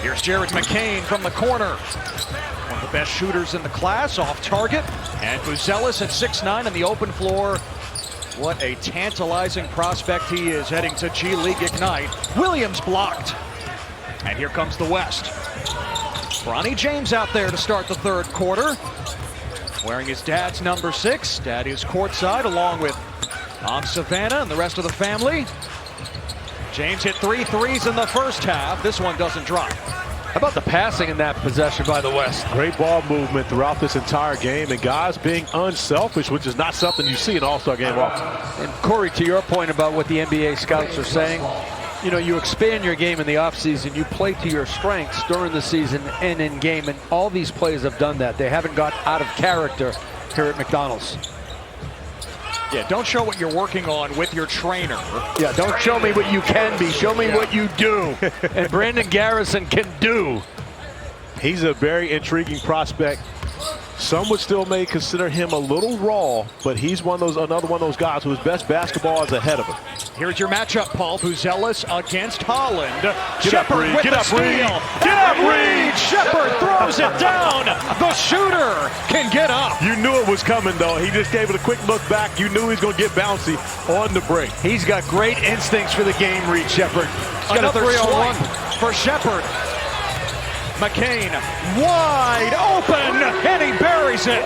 Here's Jared McCain from the corner. One of the best shooters in the class, off target. And Buzelis at 6'9" in the open floor. What a tantalizing prospect he is heading to G League Ignite. Williams blocked. And here comes the West. Bronny James out there to start the third quarter, wearing his dad's number 6. Dad is courtside along with Mom Savannah and the rest of the family. James hit 3 threes in the first half. This one doesn't drop. How about the passing in that possession by the West? Great ball movement throughout this entire game, and guys being unselfish, which is not something you see in an All-Star game often. And Corey, to your point about what the NBA scouts are saying, you know, you expand your game in the offseason, you play to your strengths during the season and in game, and all these players have done that. They haven't got out of character here at McDonald's. Yeah, don't show what you're working on with your trainer. Yeah, don't show me what you can be, show me what you do. And Brandon Garrison can do. He's a very intriguing prospect. Some would still may consider him a little raw, but he's another one of those guys whose best basketball is ahead of him. Here's your matchup, Paul. Buzelis against Holland. Get up, Reed. Get up, Reed. Get up, Reed. Shepard throws it down. The shooter can get up. You knew it was coming, though. He just gave it a quick look back. You knew he was going to get bouncy on the break. He's got great instincts for the game, Reed Shepard. Another 3-on-1 for Shepard. McCain wide open, and he buries it.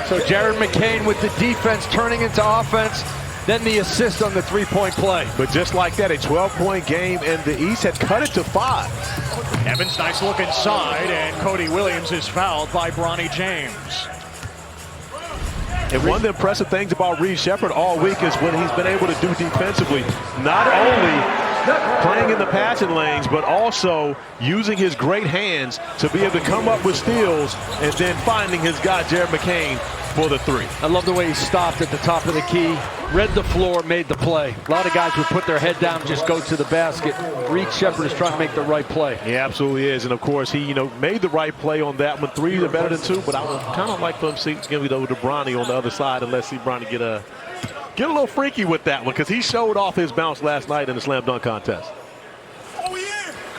So Jared McCain with the defense turning into offense, then the assist on the three-point play. But just like that, a 12-point game, and the East had cut it to 5. Evans, nice look inside, and Cody Williams is fouled by Bronny James. And one of the impressive things about Reed Shepard all week is what he's been able to do defensively. Not only playing in the passing lanes, but also using his great hands to be able to come up with steals and then finding his guy, Jared McCain, for the 3. I love the way he stopped at the top of the key, read the floor, made the play. A lot of guys would put their head down, just go to the basket. Reed Shepard is trying to make the right play. He absolutely is, and of course he, made the right play on that one. 3 are better than 2, but I would kind of like for him to give it over to Bronny on the other side, and let's see Bronny get a little freaky with that one, because he showed off his bounce last night in the slam dunk contest.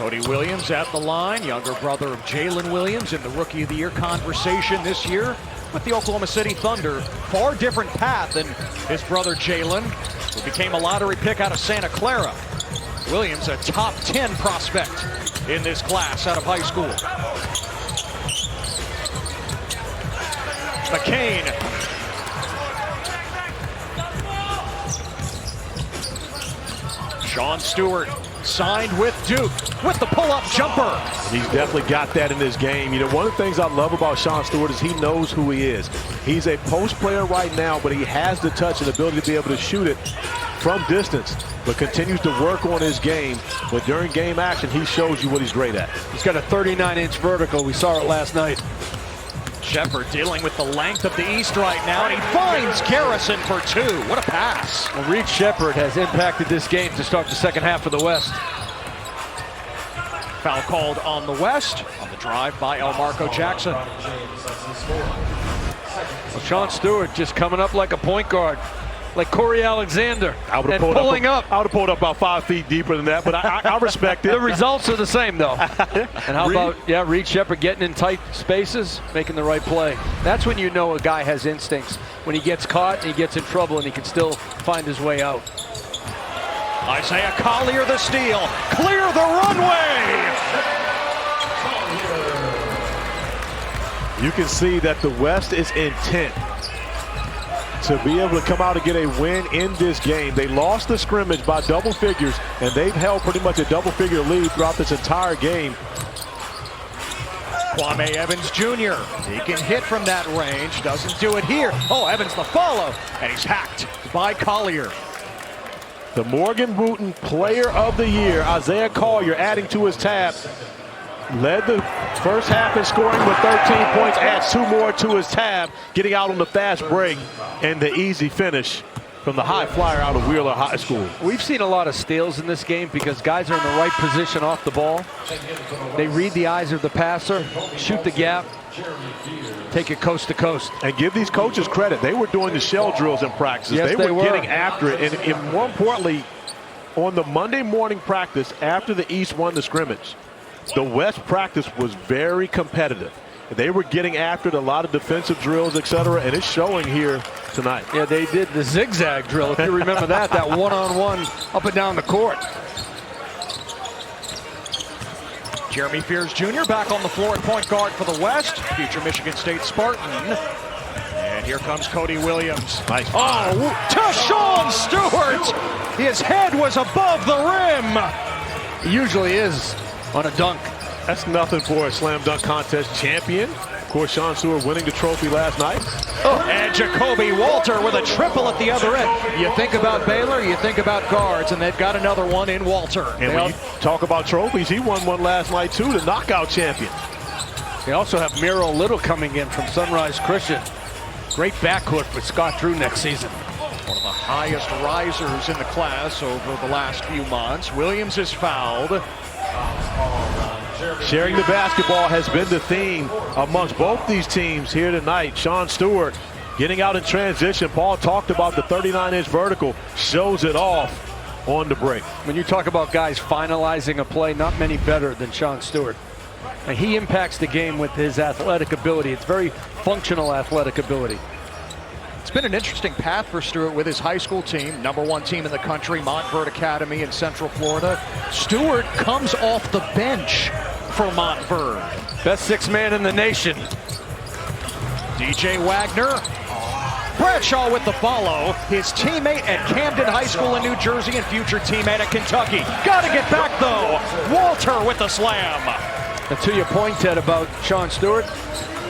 Cody Williams at the line, younger brother of Jalen Williams in the Rookie of the Year conversation this year with the Oklahoma City Thunder. Far different path than his brother Jalen, who became a lottery pick out of Santa Clara. Williams, a top 10 prospect in this class out of high school. McCain. Sean Stewart signed with Duke with the pull-up jumper. He's definitely got that in his game. You know, one of the things I love about Sean Stewart is he knows who he is. He's a post player right now, but he has the touch and ability to be able to shoot it from distance, but continues to work on his game. But during game action, he shows you what he's great at. He's got a 39-inch vertical. We saw it last night. Shepard dealing with the length of the East right now, and he finds Garrison for two. What a pass. Well, Reed Shepard has impacted this game to start the second half of the West. Foul called on the West on the drive by Elmarco Jackson. Well, Sean Stewart just coming up like a point guard, like Corey Alexander, and pulling up. I would have pulled up about 5 feet deeper than that, but I respect it. The results are the same, though. And how about, Reed Shepard getting in tight spaces, making the right play. That's when you know a guy has instincts. When he gets caught and he gets in trouble and he can still find his way out. Isaiah Collier the steal. Clear the runway. You can see that the West is intent to be able to come out and get a win in this game. They lost the scrimmage by double figures, and they've held pretty much a double-figure lead throughout this entire game. Kwame Evans Jr. He can hit from that range. Doesn't do it here. Oh, Evans the follow, and he's hacked by Collier. The Morgan Wooten Player of the Year, Isaiah Collier, adding to his tab. Led the first half in scoring with 13 points, adds 2 more to his tab, getting out on the fast break and the easy finish from the high flyer out of Wheeler High School. We've seen a lot of steals in this game because guys are in the right position off the ball. They read the eyes of the passer, shoot the gap, take it coast to coast. And give these coaches credit. They were doing the shell drills in practice. Yes, they were getting after it. And more importantly, on the Monday morning practice after the East won the scrimmage, the West practice was very competitive. They were getting after it, a lot of defensive drills, etc., and it's showing here tonight. Yeah, they did the zigzag drill, if you remember that one-on-one up and down the court. Jeremy Fears Jr. back on the floor at point guard for the West, future Michigan State Spartan. And here comes Cody Williams. Nice. Oh, to Sean Stewart! His head was above the rim. He usually is on a dunk. That's nothing for a slam dunk contest champion. Of course, Sean Stewart winning the trophy last night. Oh, and Jacoby Walter with a triple at the other end. You think about Baylor, you think about guards, and they've got another one in Walter. And when you talk about trophies, he won one last night too, the knockout champion. They also have Miro Little coming in from Sunrise Christian. Great backcourt for Scott Drew next season. One of the highest risers in the class over the last few months. Williams is fouled. Sharing the basketball has been the theme amongst both these teams here tonight. Sean Stewart getting out in transition. Paul talked about the 39-inch vertical, shows it off on the break. When you talk about guys finalizing a play, not many better than Sean Stewart. And he impacts the game with his athletic ability. It's very functional athletic ability. It's been an interesting path for Stewart with his high school team, #1 team in the country, Montverde Academy in Central Florida. Stewart comes off the bench for Montverde. Best 6-man in the nation. DJ Wagner. Bradshaw with the follow. His teammate at Camden High School in New Jersey and future teammate at Kentucky. Got to get back though. Walter with the slam. And to your point, Ted, about Sean Stewart,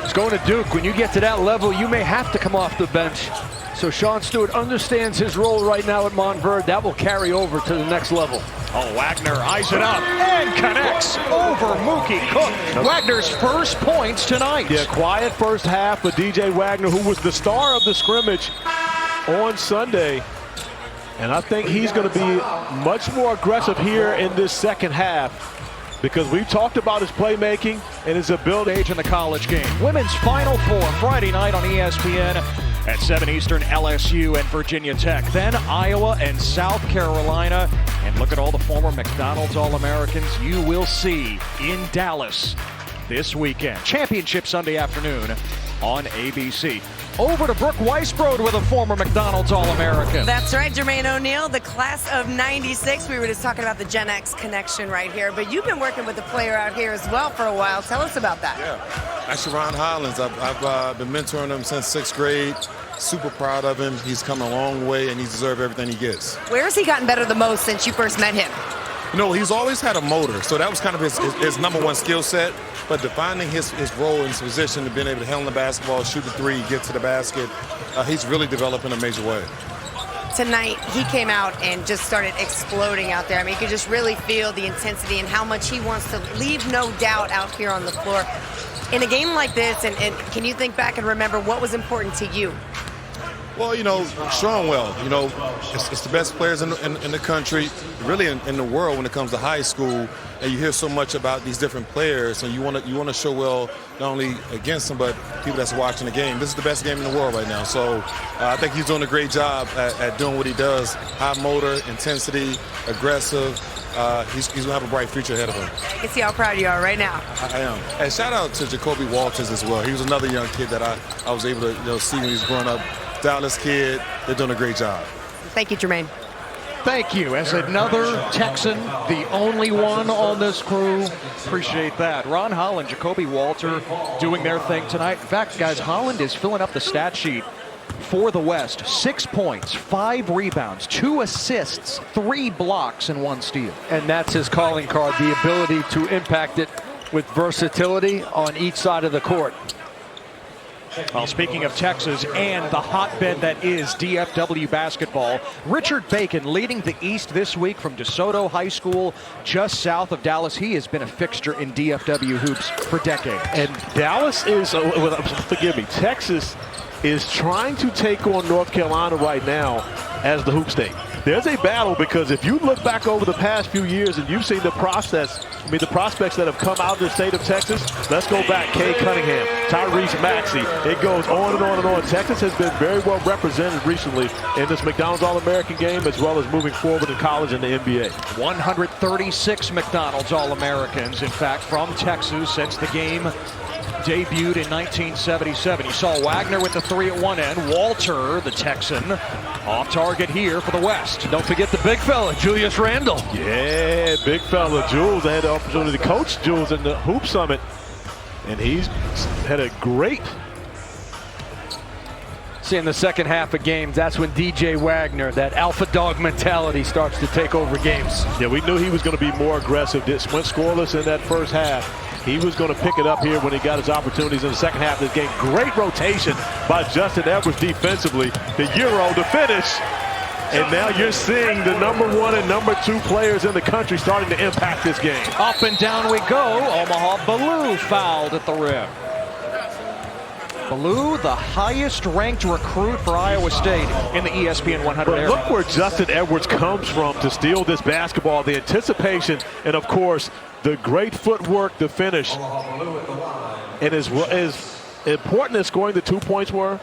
he's going to Duke. When you get to that level, you may have to come off the bench. So Sean Stewart understands his role right now at Montverde. That will carry over to the next level. Oh, Wagner eyes it up and connects over Mookie Cook. Wagner's first points tonight. Yeah, quiet first half for DJ Wagner, who was the star of the scrimmage on Sunday. And I think he's going to be much more aggressive here in this second half, because we've talked about his playmaking and his ability in the college game. Women's Final Four Friday night on ESPN At 7 Eastern, LSU and Virginia Tech. Then Iowa and South Carolina. And look at all the former McDonald's All-Americans you will see in Dallas this weekend. Championship Sunday afternoon on ABC. Over to Brooke Weisbrod with a former McDonald's All-American. That's right, Jermaine O'Neal, the class of 96. We were just talking about the Gen X connection right here, but you've been working with a player out here as well for a while. Tell us about that. Yeah, actually Ron Hollins. I've been mentoring him since 6th grade. Super proud of him. He's come a long way, and he deserves everything he gets. Where has he gotten better the most since you first met him? You know, he's always had a motor, so that was kind of his number one skill set. But defining his role and his position and being able to handle the basketball, shoot the three, get to the basket, he's really developed in a major way. Tonight, he came out and just started exploding out there. I mean, you could just really feel the intensity and how much he wants to leave no doubt out here on the floor. In a game like this, and can you think back and remember what was important to you? Well, you know, showing well. You know, it's the best players in the country, really in the world when it comes to high school. And you hear so much about these different players, and you want to show well not only against them, but people that's watching the game. This is the best game in the world right now. So I think he's doing a great job at doing what he does. High motor, intensity, aggressive. He's going to have a bright future ahead of him. I can see how proud you are right now. I am. And shout out to Jacoby Walters as well. He was another young kid that I was able to see when he was growing up. Dallas kid, they're doing a great job. Thank you, Jermaine. Thank you. As another Texan, the only one on this crew, appreciate that. Ron Holland, Jacoby Walter doing their thing tonight. In fact, guys, Holland is filling up the stat sheet for the West. 6 points, 5 rebounds, 2 assists, 3 blocks, and 1 steal. And that's his calling card, the ability to impact it with versatility on each side of the court. Well, speaking of Texas and the hotbed that is DFW basketball, Richard Bacon leading the East this week from DeSoto High School just south of Dallas. He has been a fixture in DFW hoops for decades. And Dallas is, forgive me, Texas is trying to take on North Carolina right now as the hoop state. There's a battle because if you look back over the past few years and you've seen the prospects that have come out of the state of Texas, let's go back. Cade Cunningham, Tyrese Maxey. It goes on and on and on. Texas has been very well represented recently in this McDonald's All-American game as well as moving forward in college and the NBA. 136 McDonald's All-Americans, in fact, from Texas since the game debuted in 1977. You saw Wagner with the 3 at one end. Walter, the Texan, off target here for the West. Don't forget the big fella, Julius Randle. Yeah, big fella, Jules. I had the opportunity to coach Jules in the Hoop Summit, and he's had a great... See, in the second half of games, that's when DJ Wagner, that alpha dog mentality, starts to take over games. Yeah, we knew he was going to be more aggressive. This went scoreless in that first half. He was going to pick it up here when he got his opportunities in the second half of this game. Great rotation by Justin Edwards defensively. The Euro to finish. And now you're seeing the #1 and #2 players in the country starting to impact this game. Up and down we go. Omaha Ballou fouled at the rim. Ballou, the highest ranked recruit for Iowa State in the ESPN 100 But area. look where Justin Edwards comes from to steal this basketball. The anticipation and, of course, the great footwork, the finish. And as important as scoring the 2 points were,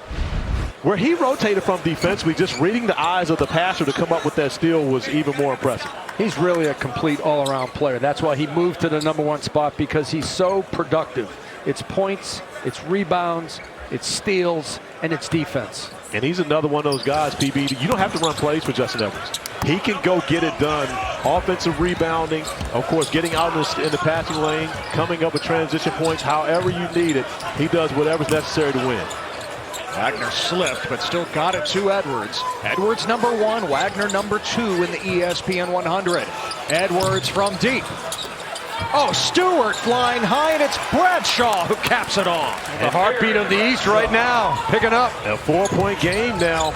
where he rotated from defensively, just reading the eyes of the passer to come up with that steal was even more impressive. He's really a complete all-around player. That's why he moved to the #1 spot, because he's so productive. It's points, it's rebounds, it's steals, and it's defense. And he's another one of those guys, PB, you don't have to run plays for Justin Edwards. He can go get it done. Offensive rebounding, of course, getting out in the passing lane, coming up with transition points, however you need it. He does whatever's necessary to win. Wagner slipped, but still got it to Edwards. Edwards #1, Wagner #2 in the ESPN 100. Edwards from deep. Oh, Stewart flying high, and it's Bradshaw who caps it off. The heartbeat of the East right now, picking up. A 4-point game now.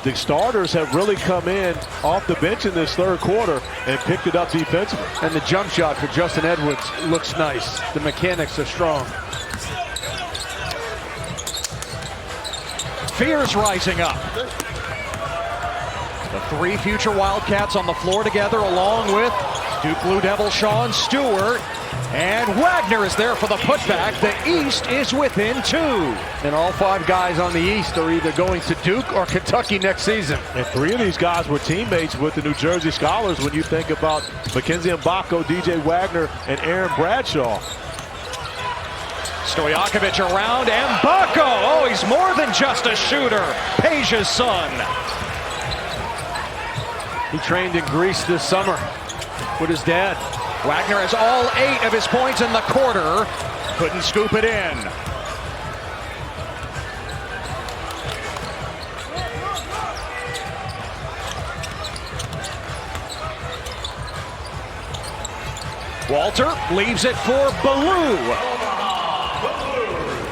The starters have really come in off the bench in this third quarter and picked it up defensively. And the jump shot for Justin Edwards looks nice. The mechanics are strong. Fears rising up. The 3 future Wildcats on the floor together, along with Duke Blue Devil Sean Stewart. And Wagner is there for the putback. The East is within 2. And all 5 guys on the East are either going to Duke or Kentucky next season. And 3 of these guys were teammates with the New Jersey Scholars when you think about Mackenzie Mbako, DJ Wagner, and Aaron Bradshaw. Stojakovic around, Mbako. Oh, he's more than just a shooter. Peja's son. He trained in Greece this summer with his dad. Wagner has all 8 of his points in the quarter. Couldn't scoop it in. Walter leaves it for Ballou.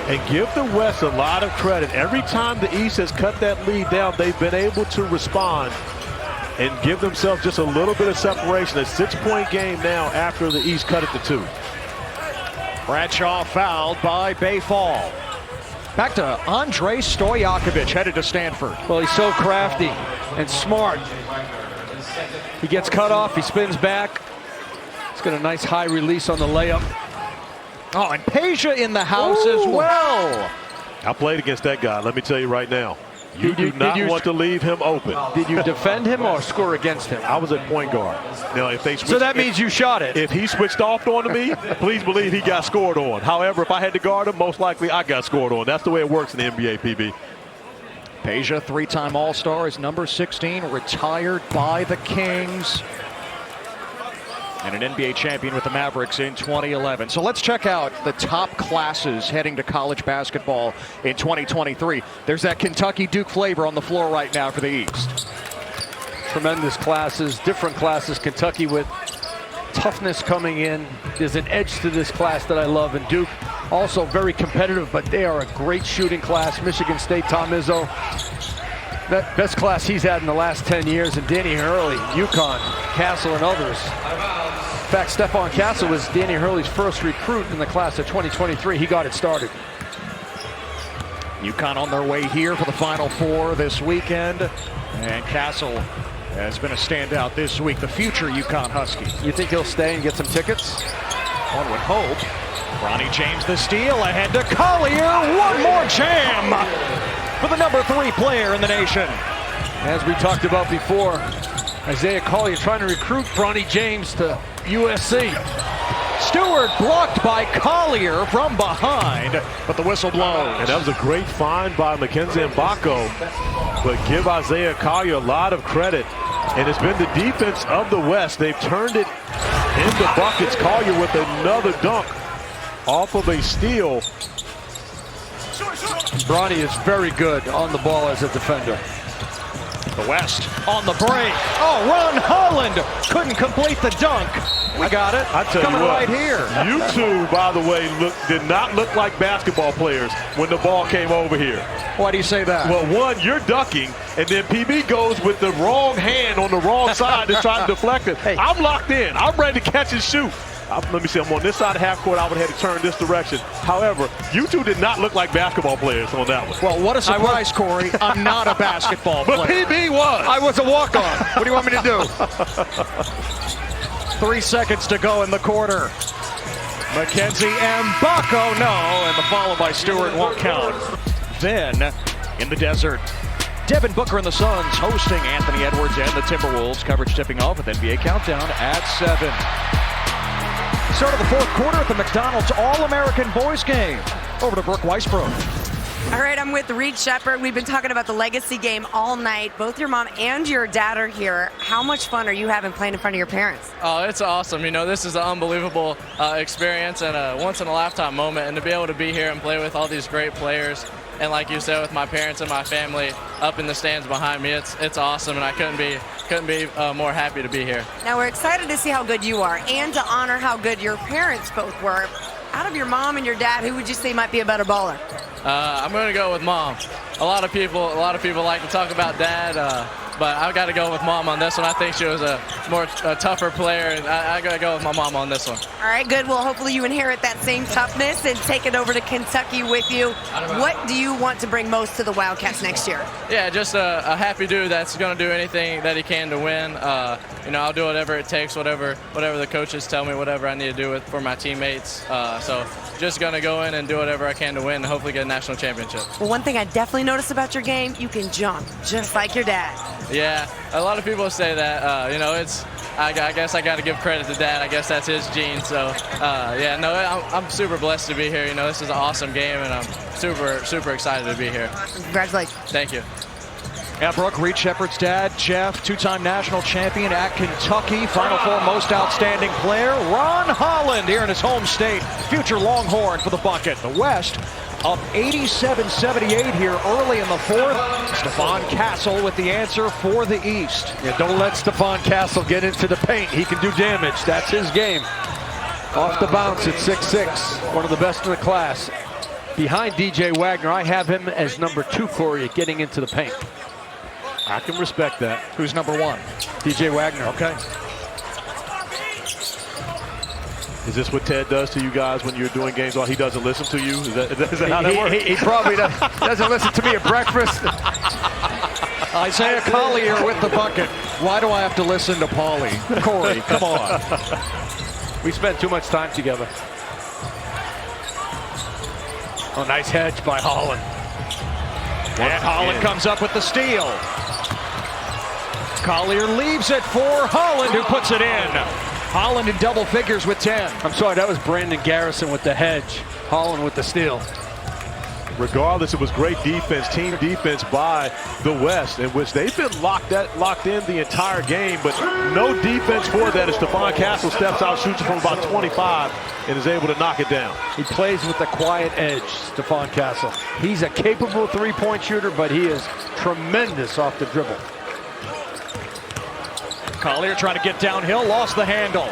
And give the West a lot of credit. Every time the East has cut that lead down, they've been able to respond and give themselves just a little bit of separation. A 6-point game now after the East cut it to 2. Bradshaw fouled by Bayfall. Back to Andre Stojakovic, headed to Stanford. Well, he's so crafty and smart. He gets cut off, he spins back. He's got a nice high release on the layup. Oh, and Peja in the house as well. I played against that guy, let me tell you right now. You do not want to leave him open. Did you defend him or score against him? I was at point guard. Now, if they switched, so that means you shot it. If he switched off onto me, please believe he got scored on. However, if I had to guard him, most likely I got scored on. That's the way it works in the NBA, PB. Peja, 3-time All-Star, is number 16, retired by the Kings. And an NBA champion with the Mavericks in 2011. So let's check out the top classes heading to college basketball in 2023. There's that Kentucky-Duke flavor on the floor right now for the East. Tremendous classes, different classes. Kentucky with toughness coming in. There's an edge to this class that I love. And Duke also very competitive, but they are a great shooting class. Michigan State, Tom Izzo, that best class he's had in the last 10 years. And Danny Hurley, UConn, Castle, and others. In fact, Stephon Castle was Danny Hurley's first recruit in the class of 2023. He got it started. UConn on their way here for the Final Four this weekend. And Castle has been a standout this week, the future UConn Husky. You think he'll stay and get some tickets? One would hope. Bronny James the steal, ahead to Collier. One more jam for the number 3 player in the nation. As we talked about before, Isaiah Collier trying to recruit Bronny James to USC. Stewart blocked by Collier from behind, but the whistle blows. And that was a great find by Mackenzie Mbako, but give Isaiah Collier a lot of credit. And it's been the defense of the West. They've turned it into buckets. Collier with another dunk off of a steal. Bronny is very good on the ball as a defender. The West on the break. Oh, Ron Holland couldn't complete the dunk. We got it. I tell coming you what, right here. You two, by the way, did not look like basketball players when the ball came over here. Why do you say that? Well, one, you're ducking, and then PB goes with the wrong hand on the wrong side to try to deflect it. Hey. I'm locked in. I'm ready to catch and shoot. Let me see, I'm on this side of half court. I would have had to turn this direction. However, you two did not look like basketball players on that one. Well, what a surprise, Corey. I'm not a basketball player. But PB was. I was a walk-on. What do you want me to do? 3 seconds to go in the quarter. Mackenzie Mbako, no, and the follow by Stewart won't count. Then, in the desert, Devin Booker and the Suns hosting Anthony Edwards and the Timberwolves. Coverage tipping off with NBA Countdown at 7. Start of the 4th quarter at the McDonald's All-American Boys game. Over to Brooke Weisbrod. All right, I'm with Reed Shepard. We've been talking about the legacy game all night. Both your mom and your dad are here. How much fun are you having playing in front of your parents? Oh, it's awesome. You know, this is an unbelievable experience and a once-in-a-lifetime moment. And to be able to be here and play with all these great players, and like you said, with my parents and my family up in the stands behind me, it's awesome. And I couldn't be more happy to be here. Now, we're excited to see how good you are and to honor how good your parents both were. Out of your mom and your dad, who would you say might be a better baller? I'm going to go with mom. A lot of people like to talk about dad, but I've got to go with mom on this one. I think she was a tougher player, and I got to go with my mom on this one. All right, good. Well, hopefully you inherit that same toughness and take it over to Kentucky with you. What do you want to bring most to the Wildcats next year? Yeah, just a happy dude that's going to do anything that he can to win. I'll do whatever it takes, whatever the coaches tell me, whatever I need to do for my teammates. So just going to go in and do whatever I can to win and hopefully get a national championship. Well, one thing I definitely noticed about your game, you can jump just like your dad. Yeah, a lot of people say that. I guess I got to give credit to Dad. I guess that's his gene. So, I'm super blessed to be here. This is an awesome game, and I'm super excited to be here. Congratulations. Thank you. Yeah, Brooke, Reed Shepherd's dad, Jeff, two-time national champion at Kentucky, Final Four most outstanding player, Ron Holland here in his home state, future Longhorn for the bucket. The West up 87-78 here early in the fourth. Stephon Castle with the answer for the East. Yeah, don't let Stephon Castle get into the paint. He can do damage. That's his game. Off the bounce at 6'6", one of the best in the class. Behind DJ Wagner, I have him as number 2, Corey, at getting into the paint. I can respect that. Who's number 1? DJ Wagner. Okay. Is this what Ted does to you guys when you're doing games while he doesn't listen to you? Is that how that works? He probably doesn't listen to me at breakfast. Isaiah Collier with the bucket. Why do I have to listen to Paulie? Corey, come on. We spent too much time together. Oh, nice hedge by Holland. And Holland comes up with the steal. Collier leaves it for Holland, who puts it in. Holland in double figures with 10. I'm sorry, that was Brandon Garrison with the hedge. Holland with the steal. Regardless, it was great defense, team defense by the West, in which they've been locked in the entire game, but no defense for that as Stephon Castle steps out, shoots from about 25, and is able to knock it down. He plays with the quiet edge, Stephon Castle. He's a capable three-point shooter, but he is tremendous off the dribble. Collier trying to get downhill, lost the handle.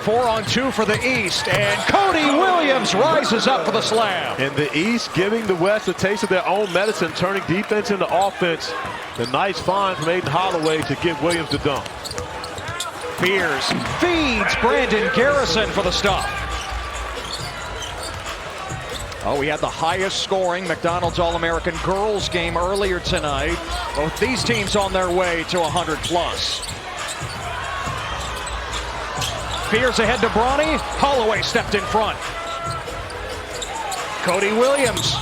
4-on-2 for the East, and Cody Williams rises up for the slam. And the East giving the West a taste of their own medicine, turning defense into offense. The nice find from Aiden Holloway to give Williams the dunk. Fears feeds Brandon Garrison for the stop. Oh, we had the highest scoring McDonald's All-American girls game earlier tonight. Both these teams on their way to 100 plus. Fears ahead to Bronny. Holloway stepped in front. Cody Williams.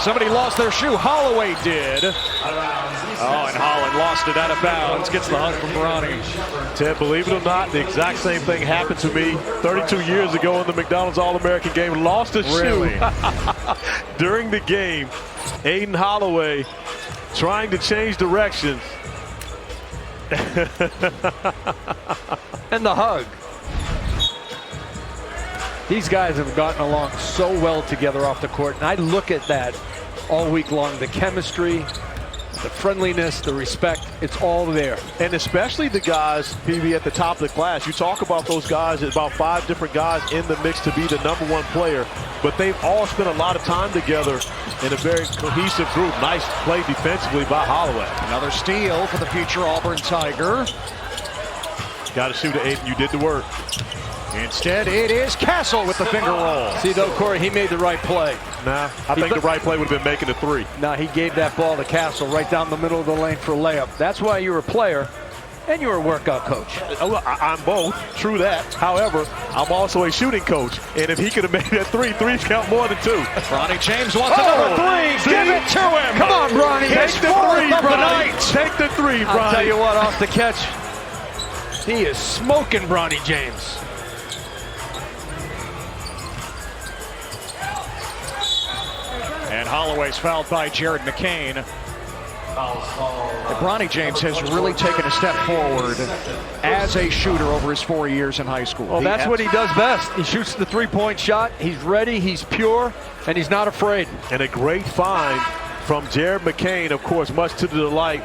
Somebody lost their shoe. Holloway did. Oh, and Holland lost it out of bounds. Gets the hug from Bronny. Ted, believe it or not, the exact same thing happened to me 32 years ago in the McDonald's All-American game. Lost a shoe during the game. Aiden Holloway trying to change directions. And the hug. These guys have gotten along so well together off the court, and I look at that all week long. The chemistry, the friendliness, the respect, it's all there. And especially the guys, PB, at the top of the class. You talk about those guys, about 5 different guys in the mix to be the #1 player, but they've all spent a lot of time together in a very cohesive group. Nice play defensively by Holloway. Another steal for the future Auburn Tiger. Got to shoot it, Aiden. You did the work. Instead, it is Castle with the finger roll. See, though, Corey, he made the right play. Nah, I think the right play would have been making the 3. Nah, he gave that ball to Castle right down the middle of the lane for a layup. That's why you're a player and you're a workout coach. I'm both. True that. However, I'm also a shooting coach. And if he could have made that 3, 3s count more than 2. Bronny James wants another 3. Give it to him. Come on, Bronny. Take the 3, Bronny. Take the 3, Bronny. I'll tell you what, off the catch, he is smoking Bronny James. And Holloway's fouled by Jared McCain. Bronny James has really taken a step forward as a shooter over his 4 years in high school. Well, that's what he does best. He shoots the three-point shot. He's ready, he's pure, and he's not afraid. And a great find from Jared McCain, of course, much to the delight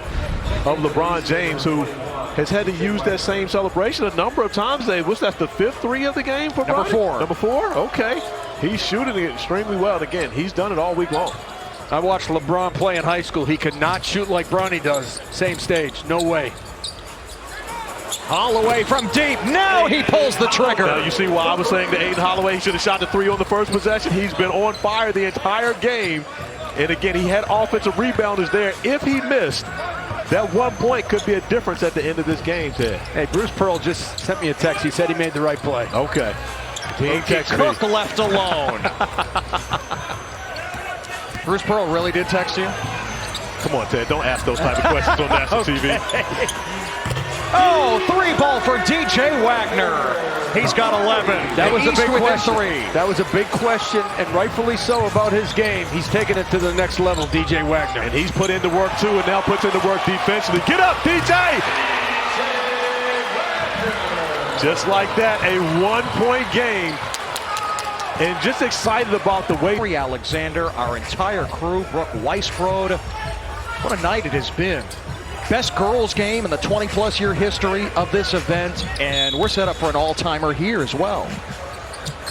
of LeBron James, who has had to use that same celebration a number of times today. What's that, the 5th 3 of the game for Number Bronny? 4. Number 4? Okay. He's shooting it extremely well. And again, he's done it all week long. I watched LeBron play in high school. He could not shoot like Bronny does. Same stage. No way. Holloway from deep. Now he pulls the trigger. Now you see why I was saying that Aiden Holloway should have shot the 3 on the first possession. He's been on fire the entire game. And again, he had offensive rebounders there. If he missed, That 1 point could be a difference at the end of this game, Ted. Hey, Bruce Pearl just sent me a text. He said he made the right play. Okay. He ain't text me. Cook left alone. Bruce Pearl really did text you? Come on, Ted. Don't ask those type of questions on national TV. Oh, 3-ball for DJ Wagner. He's got 11. That was a big question. 3. That was a big question, and rightfully so, about his game. He's taken it to the next level, DJ Wagner. And he's put in the work, too, and now puts in the work defensively. Get up, DJ! Just like that, a 1-point game. And just excited about the way. Alexander, our entire crew, Brooke Weisbrod. What a night it has been. Best girls game in the 20-plus year history of this event, and we're set up for an all-timer here as well.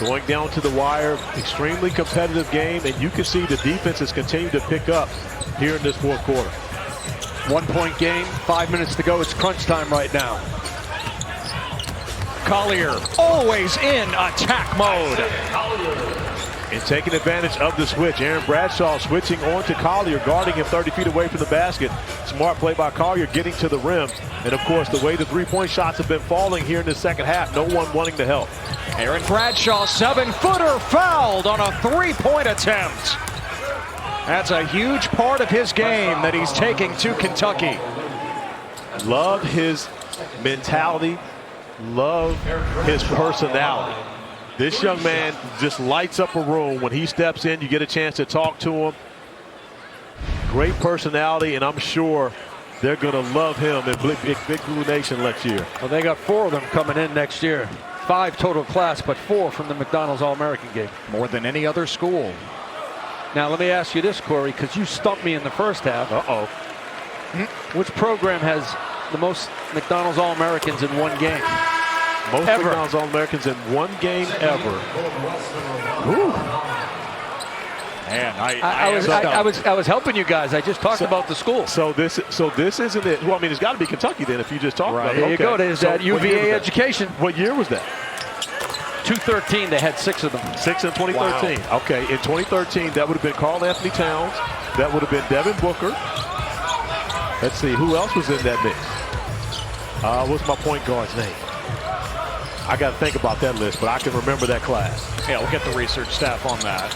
Going down to the wire, extremely competitive game, and you can see the defense has continued to pick up here in this fourth quarter. 1-point game, 5 minutes to go. It's crunch time right now. Collier always in attack mode. And taking advantage of the switch. Aaron Bradshaw switching on to Collier, guarding him 30 feet away from the basket. Smart play by Collier, getting to the rim. And of course, the way the three-point shots have been falling here in the second half, no one wanting to help. Aaron Bradshaw, 7-footer, fouled on a 3-point attempt. That's a huge part of his game that he's taking to Kentucky. Love his mentality, love his personality. This young man just lights up a room. When he steps in, you get a chance to talk to him. Great personality, and I'm sure they're going to love him in Big Blue Nation next year. Well, they got 4 of them coming in next year. 5 total class, but 4 from the McDonald's All-American game. More than any other school. Now, let me ask you this, Corey, because you stumped me in the first half. Uh-oh. Which program has the most McDonald's All-Americans in one game? Most ever. McDonald's All-Americans in one game ever. Ooh. Man, I was helping you guys. I just talked about the school. So this isn't it. Well, I mean, it's got to be Kentucky then if you just talked about it. There you Okay. go. There's that UVA education. What year was that? 2013. They had 6 of them. 6 in 2013. Wow. Okay, in 2013, that would have been Karl Anthony Towns. That would have been Devin Booker. Let's see, who else was in that mix? What's my point guard's name? I got to think about that list, but I can remember that class. Yeah, we'll get the research staff on that.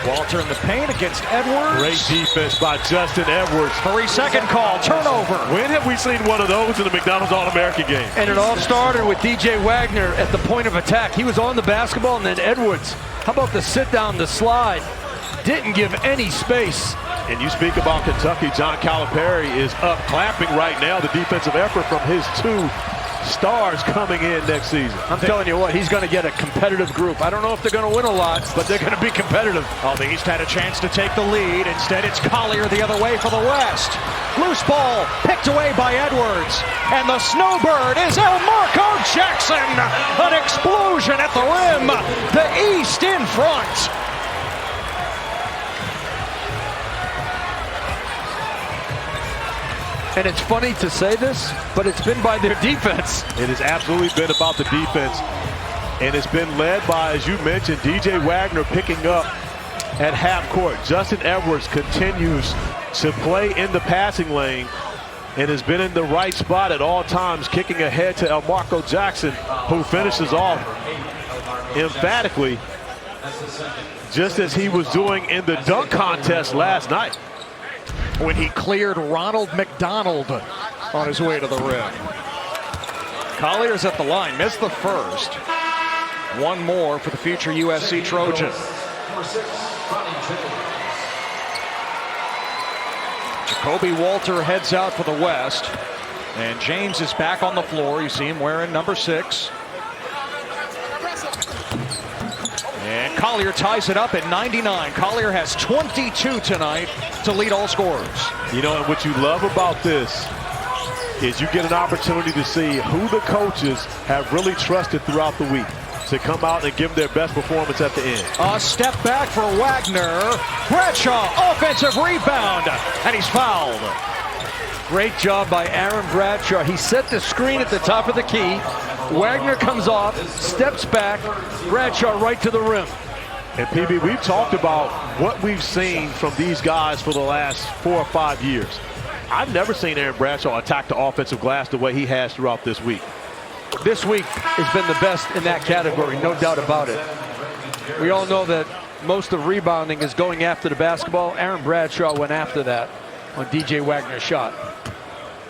Walter in the paint against Edwards. Great defense by Justin Edwards. 3-second call, turnover. When have we seen one of those in the McDonald's All-American game? And it all started with DJ Wagner at the point of attack. He was on the basketball, and then Edwards, how about the sit down, the slide? Didn't give any space. And you speak about Kentucky, John Calipari is up clapping right now. The defensive effort from his 2 stars coming in next season. I'm telling you what, he's going to get a competitive group. I don't know if they're going to win a lot, but they're going to be competitive. Oh, the East had a chance to take the lead. Instead, it's Collier the other way for the West. Loose ball picked away by Edwards. And the snowbird is Elmarco Jackson. An explosion at the rim. The East in front. And it's funny to say this, but it's been by their defense. It has absolutely been about the defense. And it's been led by, as you mentioned, DJ Wagner picking up at half court. Justin Edwards continues to play in the passing lane and has been in the right spot at all times, kicking ahead to Elmarco Jackson, who finishes off emphatically, just as he was doing in the dunk contest last night, when he cleared Ronald McDonald on his way to the rim. Collier's at the line, missed the first. One more for the future USC Trojan. Jacoby Walter heads out for the West. And James is back on the floor. You see him wearing number 6. And Collier ties it up at 99. Collier has 22 tonight to lead all scorers. You know, and what you love about this is you get an opportunity to see who the coaches have really trusted throughout the week to come out and give their best performance at the end. A step back for Wagner. Bradshaw, offensive rebound, and he's fouled. Great job by Aaron Bradshaw. He set the screen at the top of the key. Wagner comes off, steps back, Bradshaw right to the rim. And PB, we've talked about what we've seen from these guys for the last 4 or 5 years. I've never seen Aaron Bradshaw attack the offensive glass the way he has throughout this week. This week has been the best in that category, no doubt about it. We all know that most of rebounding is going after the basketball. Aaron Bradshaw went after that on DJ Wagner's shot.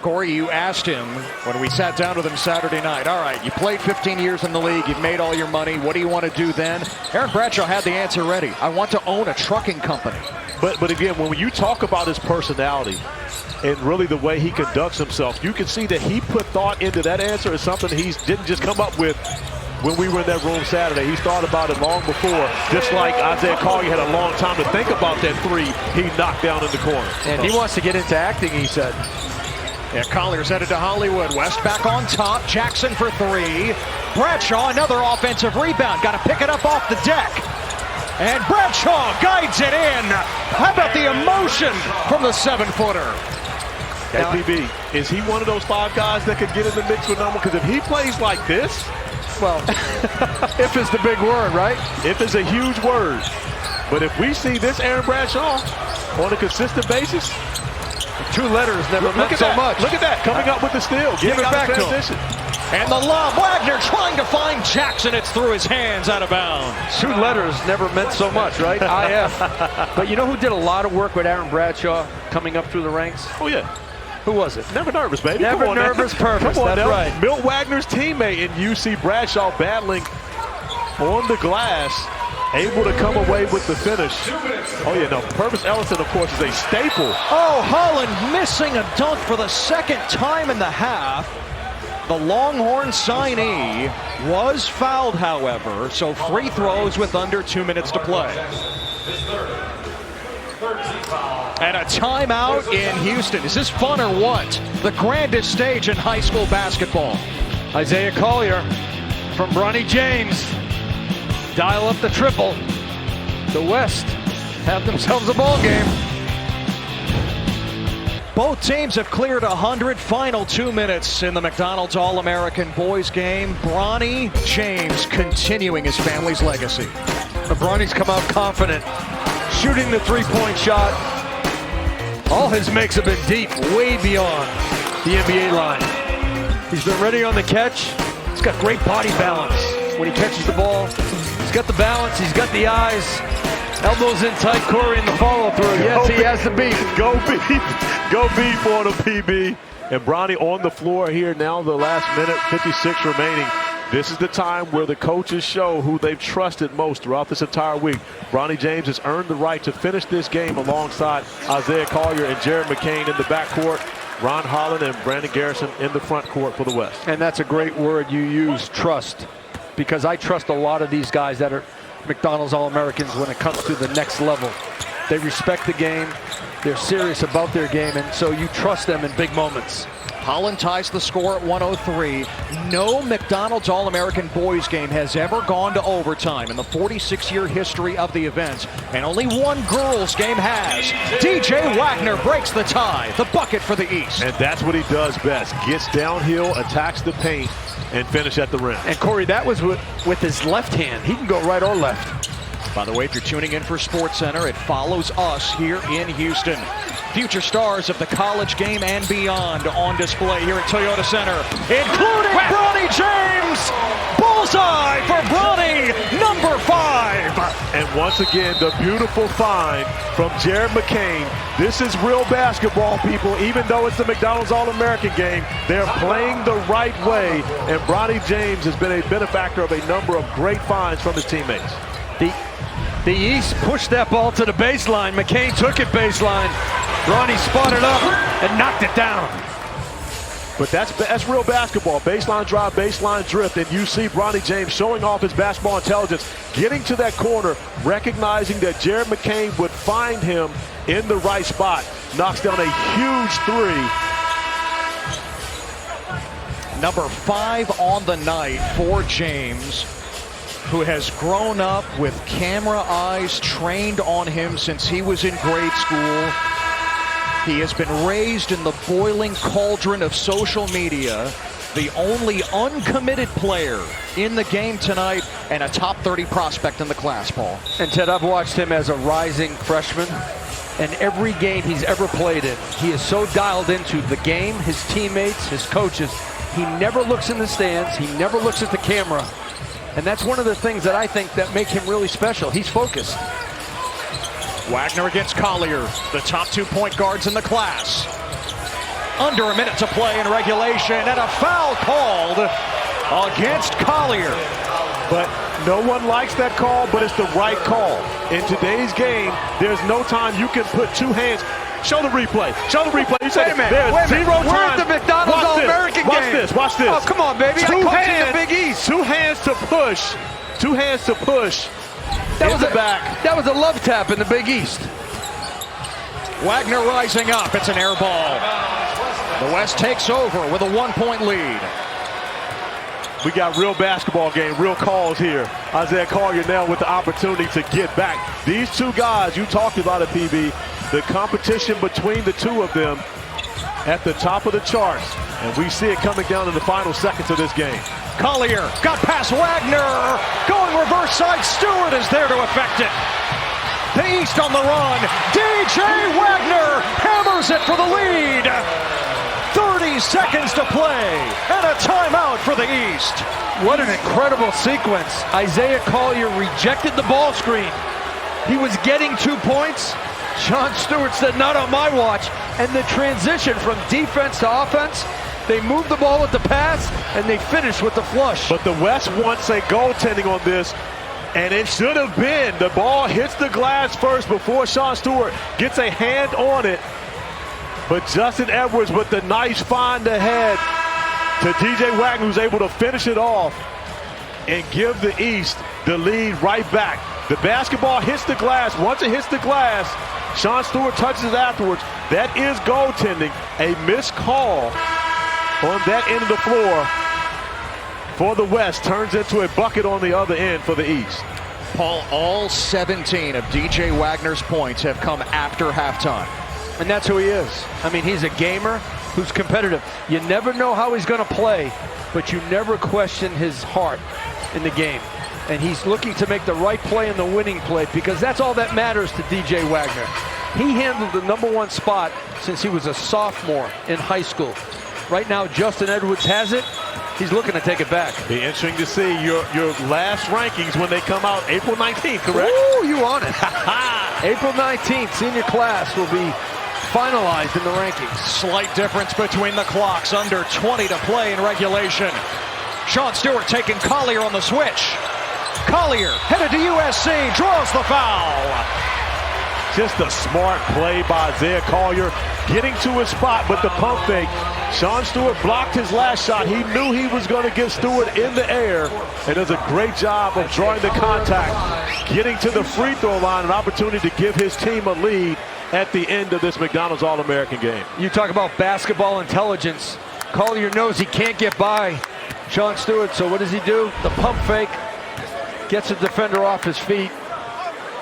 Corey, you asked him when we sat down with him Saturday night, all right, you played 15 years in the league, you've made all your money, what do you want to do then? Aaron Bradshaw had the answer ready. I want to own a trucking company. But again, when you talk about his personality and really the way he conducts himself, you can see that he put thought into that answer. It's something he didn't just come up with when we were in that room Saturday. He's thought about it long before, just like Isaiah Collier had a long time to think about that three he knocked down in the corner. And he wants to get into acting, he said. Yeah, Collier's headed to Hollywood. West back on top. Jackson for three. Bradshaw, another offensive rebound. Got to pick it up off the deck. And Bradshaw guides it in. How about the emotion from the 7-footer? Hey, PB, is he one of those 5 guys that could get in the mix with number? Because if he plays like this, well, if is the big word, right? If is a huge word. But if we see this Aaron Bradshaw on a consistent basis, 2 letters never meant so much. Look at that, coming up with the steal. Give it back to him. And the lob, Wagner trying to find Jackson. It's through his hands, out of bounds. 2 letters never meant so much, right? IF. But you know who did a lot of work with Aaron Bradshaw coming up through the ranks? Oh, yeah. Who was it? Never nervous, baby. Never nervous, perfect. Come on, that's right. Milt Wagner's teammate, and you see Bradshaw battling on the glass, able to come away with the finish. Oh, yeah, no. Purvis Ellison, of course, is a staple. Oh, Holland missing a dunk for the 2nd time in the half. The Longhorn signee was fouled, however, so free throws with under 2 minutes to play. And a timeout in Houston. Is this fun or what? The grandest stage in high school basketball. Isaiah Collier from Bronny James. Dial up the triple. The West have themselves a ball game. Both teams have cleared 100. Final 2 minutes in the McDonald's All-American Boys game. Bronny James continuing his family's legacy. Bronny's come out confident, shooting the 3-point shot. All his makes have been deep, way beyond the NBA line. He's been ready on the catch. He's got great body balance when he catches the ball. He's got the balance, he's got the eyes. Elbows in tight, Corey in the follow-through. Yes, he has the beat. Go beat. Go beat for the PB. And Bronny on the floor here now, the last minute, 56 remaining. This is the time where the coaches show who they've trusted most throughout this entire week. Bronny James has earned the right to finish this game alongside Isaiah Collier and Jared McCain in the backcourt, Ron Holland and Brandon Garrison in the front court for the West. And that's a great word you use, trust, because I trust a lot of these guys that are McDonald's All-Americans when it comes to the next level. They respect the game, they're serious about their game, and so you trust them in big moments. Holland ties the score at 103. No McDonald's All-American Boys game has ever gone to overtime in the 46-year history of the event, and only one girls game has. DJ Wagner breaks the tie, the bucket for the East. And that's what he does best. Gets downhill, attacks the paint, and finish at the rim. And Corey, that was with his left hand. He can go right or left. By the way, if you're tuning in for SportsCenter, it follows us here in Houston. Future stars of the college game and beyond on display here at Toyota Center, including Bronny James. Bullseye for Bronny, number 5. And once again, the beautiful find from Jared McCain. This is real basketball, people. Even though it's the McDonald's All-American game, they're playing the right way. And Bronny James has been a benefactor of a number of great finds from his teammates. The East pushed that ball to the baseline. McCain took it baseline. Bronny spotted up and knocked it down. But that's real basketball. Baseline drive, baseline drift, and you see Bronny James showing off his basketball intelligence, getting to that corner, recognizing that Jared McCain would find him in the right spot. Knocks down a huge 3. Number 5 on the night for James, who has grown up with camera eyes trained on him since he was in grade school. He has been raised in the boiling cauldron of social media, the only uncommitted player in the game tonight, and a top 30 prospect in the class, Paul. And Ted, I've watched him as a rising freshman, And every game he's ever played in, he is so dialed into the game, his teammates, his coaches. He never looks in the stands. He never looks at the camera. And that's one of the things that I think that make him really special. He's focused. Wagner against Collier, the top 2 point guards in the class. Under a minute to play in regulation, and a foul called against Collier. But no one likes that call, but it's the right call. In today's game, there's no time you can put two hands. Show the replay. Show the replay. You said there's zero time. We're at the McDonald's All-American game. Watch this. Watch this. Oh, come on, baby. Two I hands, coach in the Big East. Two hands to push. Two hands to push. That was the back. That was a love tap in the Big East. Wagner rising up. It's an air ball. The West takes over with a 1 point lead. We got real basketball game, real calls here. Isaiah Collier now with the opportunity to get back. These two guys, you talked about it, PB, the competition between the two of them at the top of the charts. And we see it coming down in the final seconds of this game. Collier got past Wagner. Going reverse side. Stewart is there to effect it. The East on the run. DJ Wagner hammers it for the lead. 30 seconds to play and a timeout for the East. What an incredible sequence. Isaiah Collier rejected the ball screen. He was getting 2 points. Sean Stewart said, not on my watch. And the transition from defense to offense, they moved the ball with the pass and they finished with the flush. But the West wants a goaltending on this, and it should have been. The ball hits the glass first before Sean Stewart gets a hand on it. But Justin Edwards with the nice find ahead to DJ Wagner, who's able to finish it off and give the East the lead right back. The basketball hits the glass. Once it hits the glass, Sean Stewart touches it afterwards. That is goaltending. A missed call on that end of the floor for the West turns into a bucket on the other end for the East. Paul, all 17 of DJ Wagner's points have come after halftime. And that's who he is. I mean, he's a gamer who's competitive. You never know how he's going to play, but you never question his heart in the game. And he's looking to make the right play and the winning play, because that's all that matters to DJ Wagner. He handled the #1 spot since he was a sophomore in high school. Right now, Justin Edwards has it. He's looking to take it back. Be interesting to see your last rankings when they come out April 19th, correct? Ooh, you on it. April 19th, senior class will be finalized in the rankings. Slight difference between the clocks. Under 20 to play in regulation. Sean Stewart taking Collier on the switch. Collier headed to USC, draws the foul. Just a smart play by Isaiah Collier, getting to his spot, but the pump fake. Sean Stewart blocked his last shot. He knew he was going to get Stewart in the air, and does a great job of drawing the contact, getting to the free throw line, an opportunity to give his team a lead at the end of this McDonald's All-American game. You talk about basketball intelligence. Collier knows he can't get by Sean Stewart, so what does he do? The pump fake, gets the defender off his feet.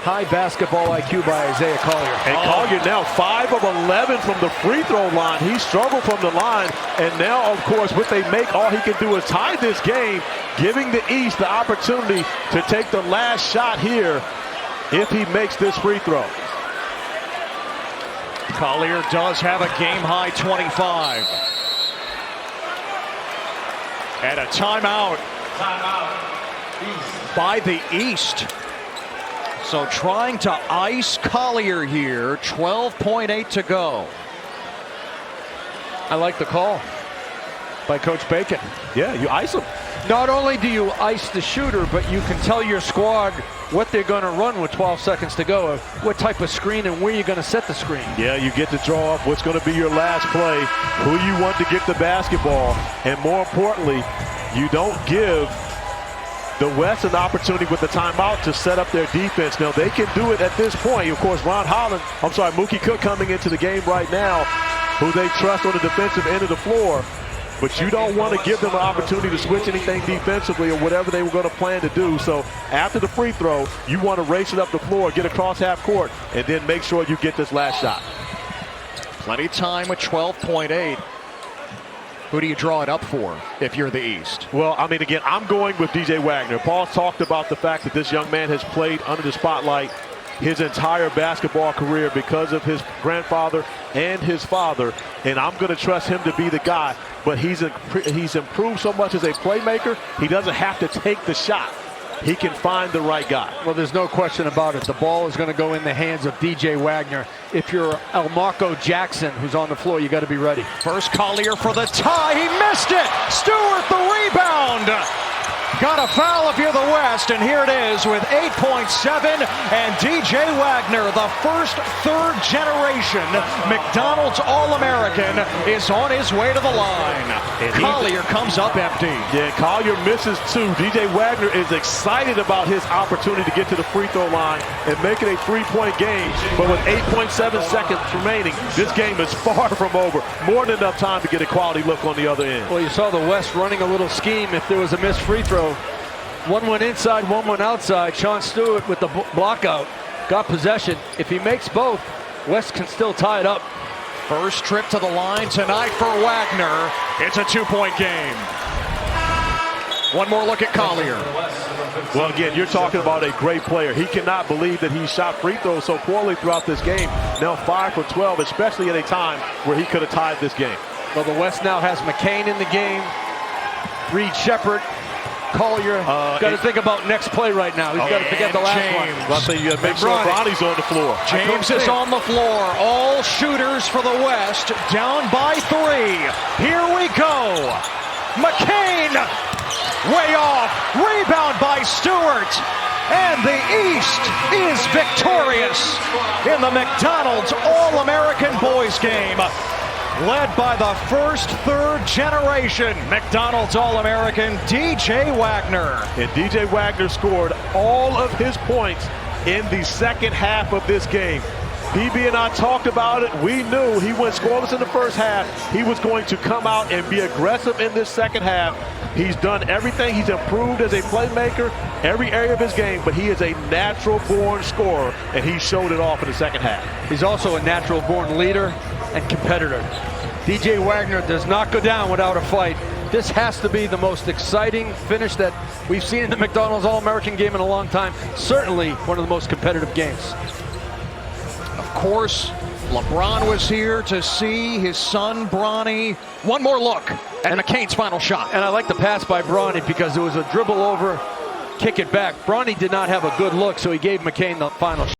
High basketball IQ by Isaiah Collier. And Collier now 5 of 11 from the free throw line. He struggled from the line, and now, of course, what they make, all he can do is tie this game, giving the East the opportunity to take the last shot here if he makes this free throw. Collier does have a game-high 25. And a timeout by the East. So trying to ice Collier here, 12.8 to go. I like the call by Coach Bacon. Yeah, you ice him. Not only do you ice the shooter, but you can tell your squad what they're going to run with 12 seconds to go, what type of screen and where you're going to set the screen. Yeah, you get to draw up what's going to be your last play, who you want to get the basketball, and more importantly, you don't give the West an opportunity with the timeout to set up their defense. Now, they can do it at this point. Of course, Mookie Cook coming into the game right now, who they trust on the defensive end of the floor. But you don't want to give them an opportunity to switch anything defensively or whatever they were going to plan to do. So after the free throw, you want to race it up the floor, get across half court, and then make sure you get this last shot. Plenty of time with 12.8. Who do you draw it up for if you're the East? Well, I mean, again, I'm going with DJ Wagner. Paul talked about the fact that this young man has played under the spotlight his entire basketball career because of his grandfather and his father, and I'm going to trust him to be the guy. But he's improved so much as a playmaker, he doesn't have to take the shot. He can find the right guy. Well, there's no question about it. The ball is going to go in the hands of DJ Wagner. If you're Elmarco Jackson, who's on the floor, you got to be ready. First Collier for the tie. He missed it. Stewart the rebound. Got a foul if you're the West, and here it is with 8.7, and DJ Wagner, the first third-generation McDonald's All-American, is on his way to the line. And Collier comes up empty. Yeah, Collier misses two. DJ Wagner is excited about his opportunity to get to the free throw line and make it a three-point game, but with 8.7 seconds remaining, this game is far from over. More than enough time to get a quality look on the other end. Well, you saw the West running a little scheme if there was a missed free throw. One went inside, one went outside. Sean Stewart with the block out got possession. If he makes both, West can still tie it up. First trip to the line tonight for Wagner. It's a two-point game. One more look at Collier. Well, again, you're talking about a great player. He cannot believe that he shot free throws so poorly throughout this game. Now 5 for 12, especially at a time where he could have tied this game. Well, the West now has McCain in the game. Reed Shepard. Collier got to think about next play right now. He's got to forget the last one. Well, I think you got to make sure Bronny's on the floor. James is on the floor. All shooters for the West. Down by 3. Here we go. McCain way off. Rebound by Stewart. And the East is victorious in the McDonald's All-American Boys game. Led by the first third-generation McDonald's All-American, DJ Wagner. And DJ Wagner scored all of his points in the second half of this game. PB and I talked about it. We knew he went scoreless in the first half. He was going to come out and be aggressive in this second half. He's done everything. He's improved as a playmaker, every area of his game, but he is a natural-born scorer, and he showed it off in the second half. He's also a natural-born leader and competitor. DJ Wagner does not go down without a fight. This has to be the most exciting finish that we've seen in the McDonald's All-American game in a long time. Certainly one of the most competitive games. Of course, LeBron was here to see his son, Bronny. One more look at McCain's final shot. And I like the pass by Bronny because it was a dribble over, kick it back. Bronny did not have a good look, so he gave McCain the final shot.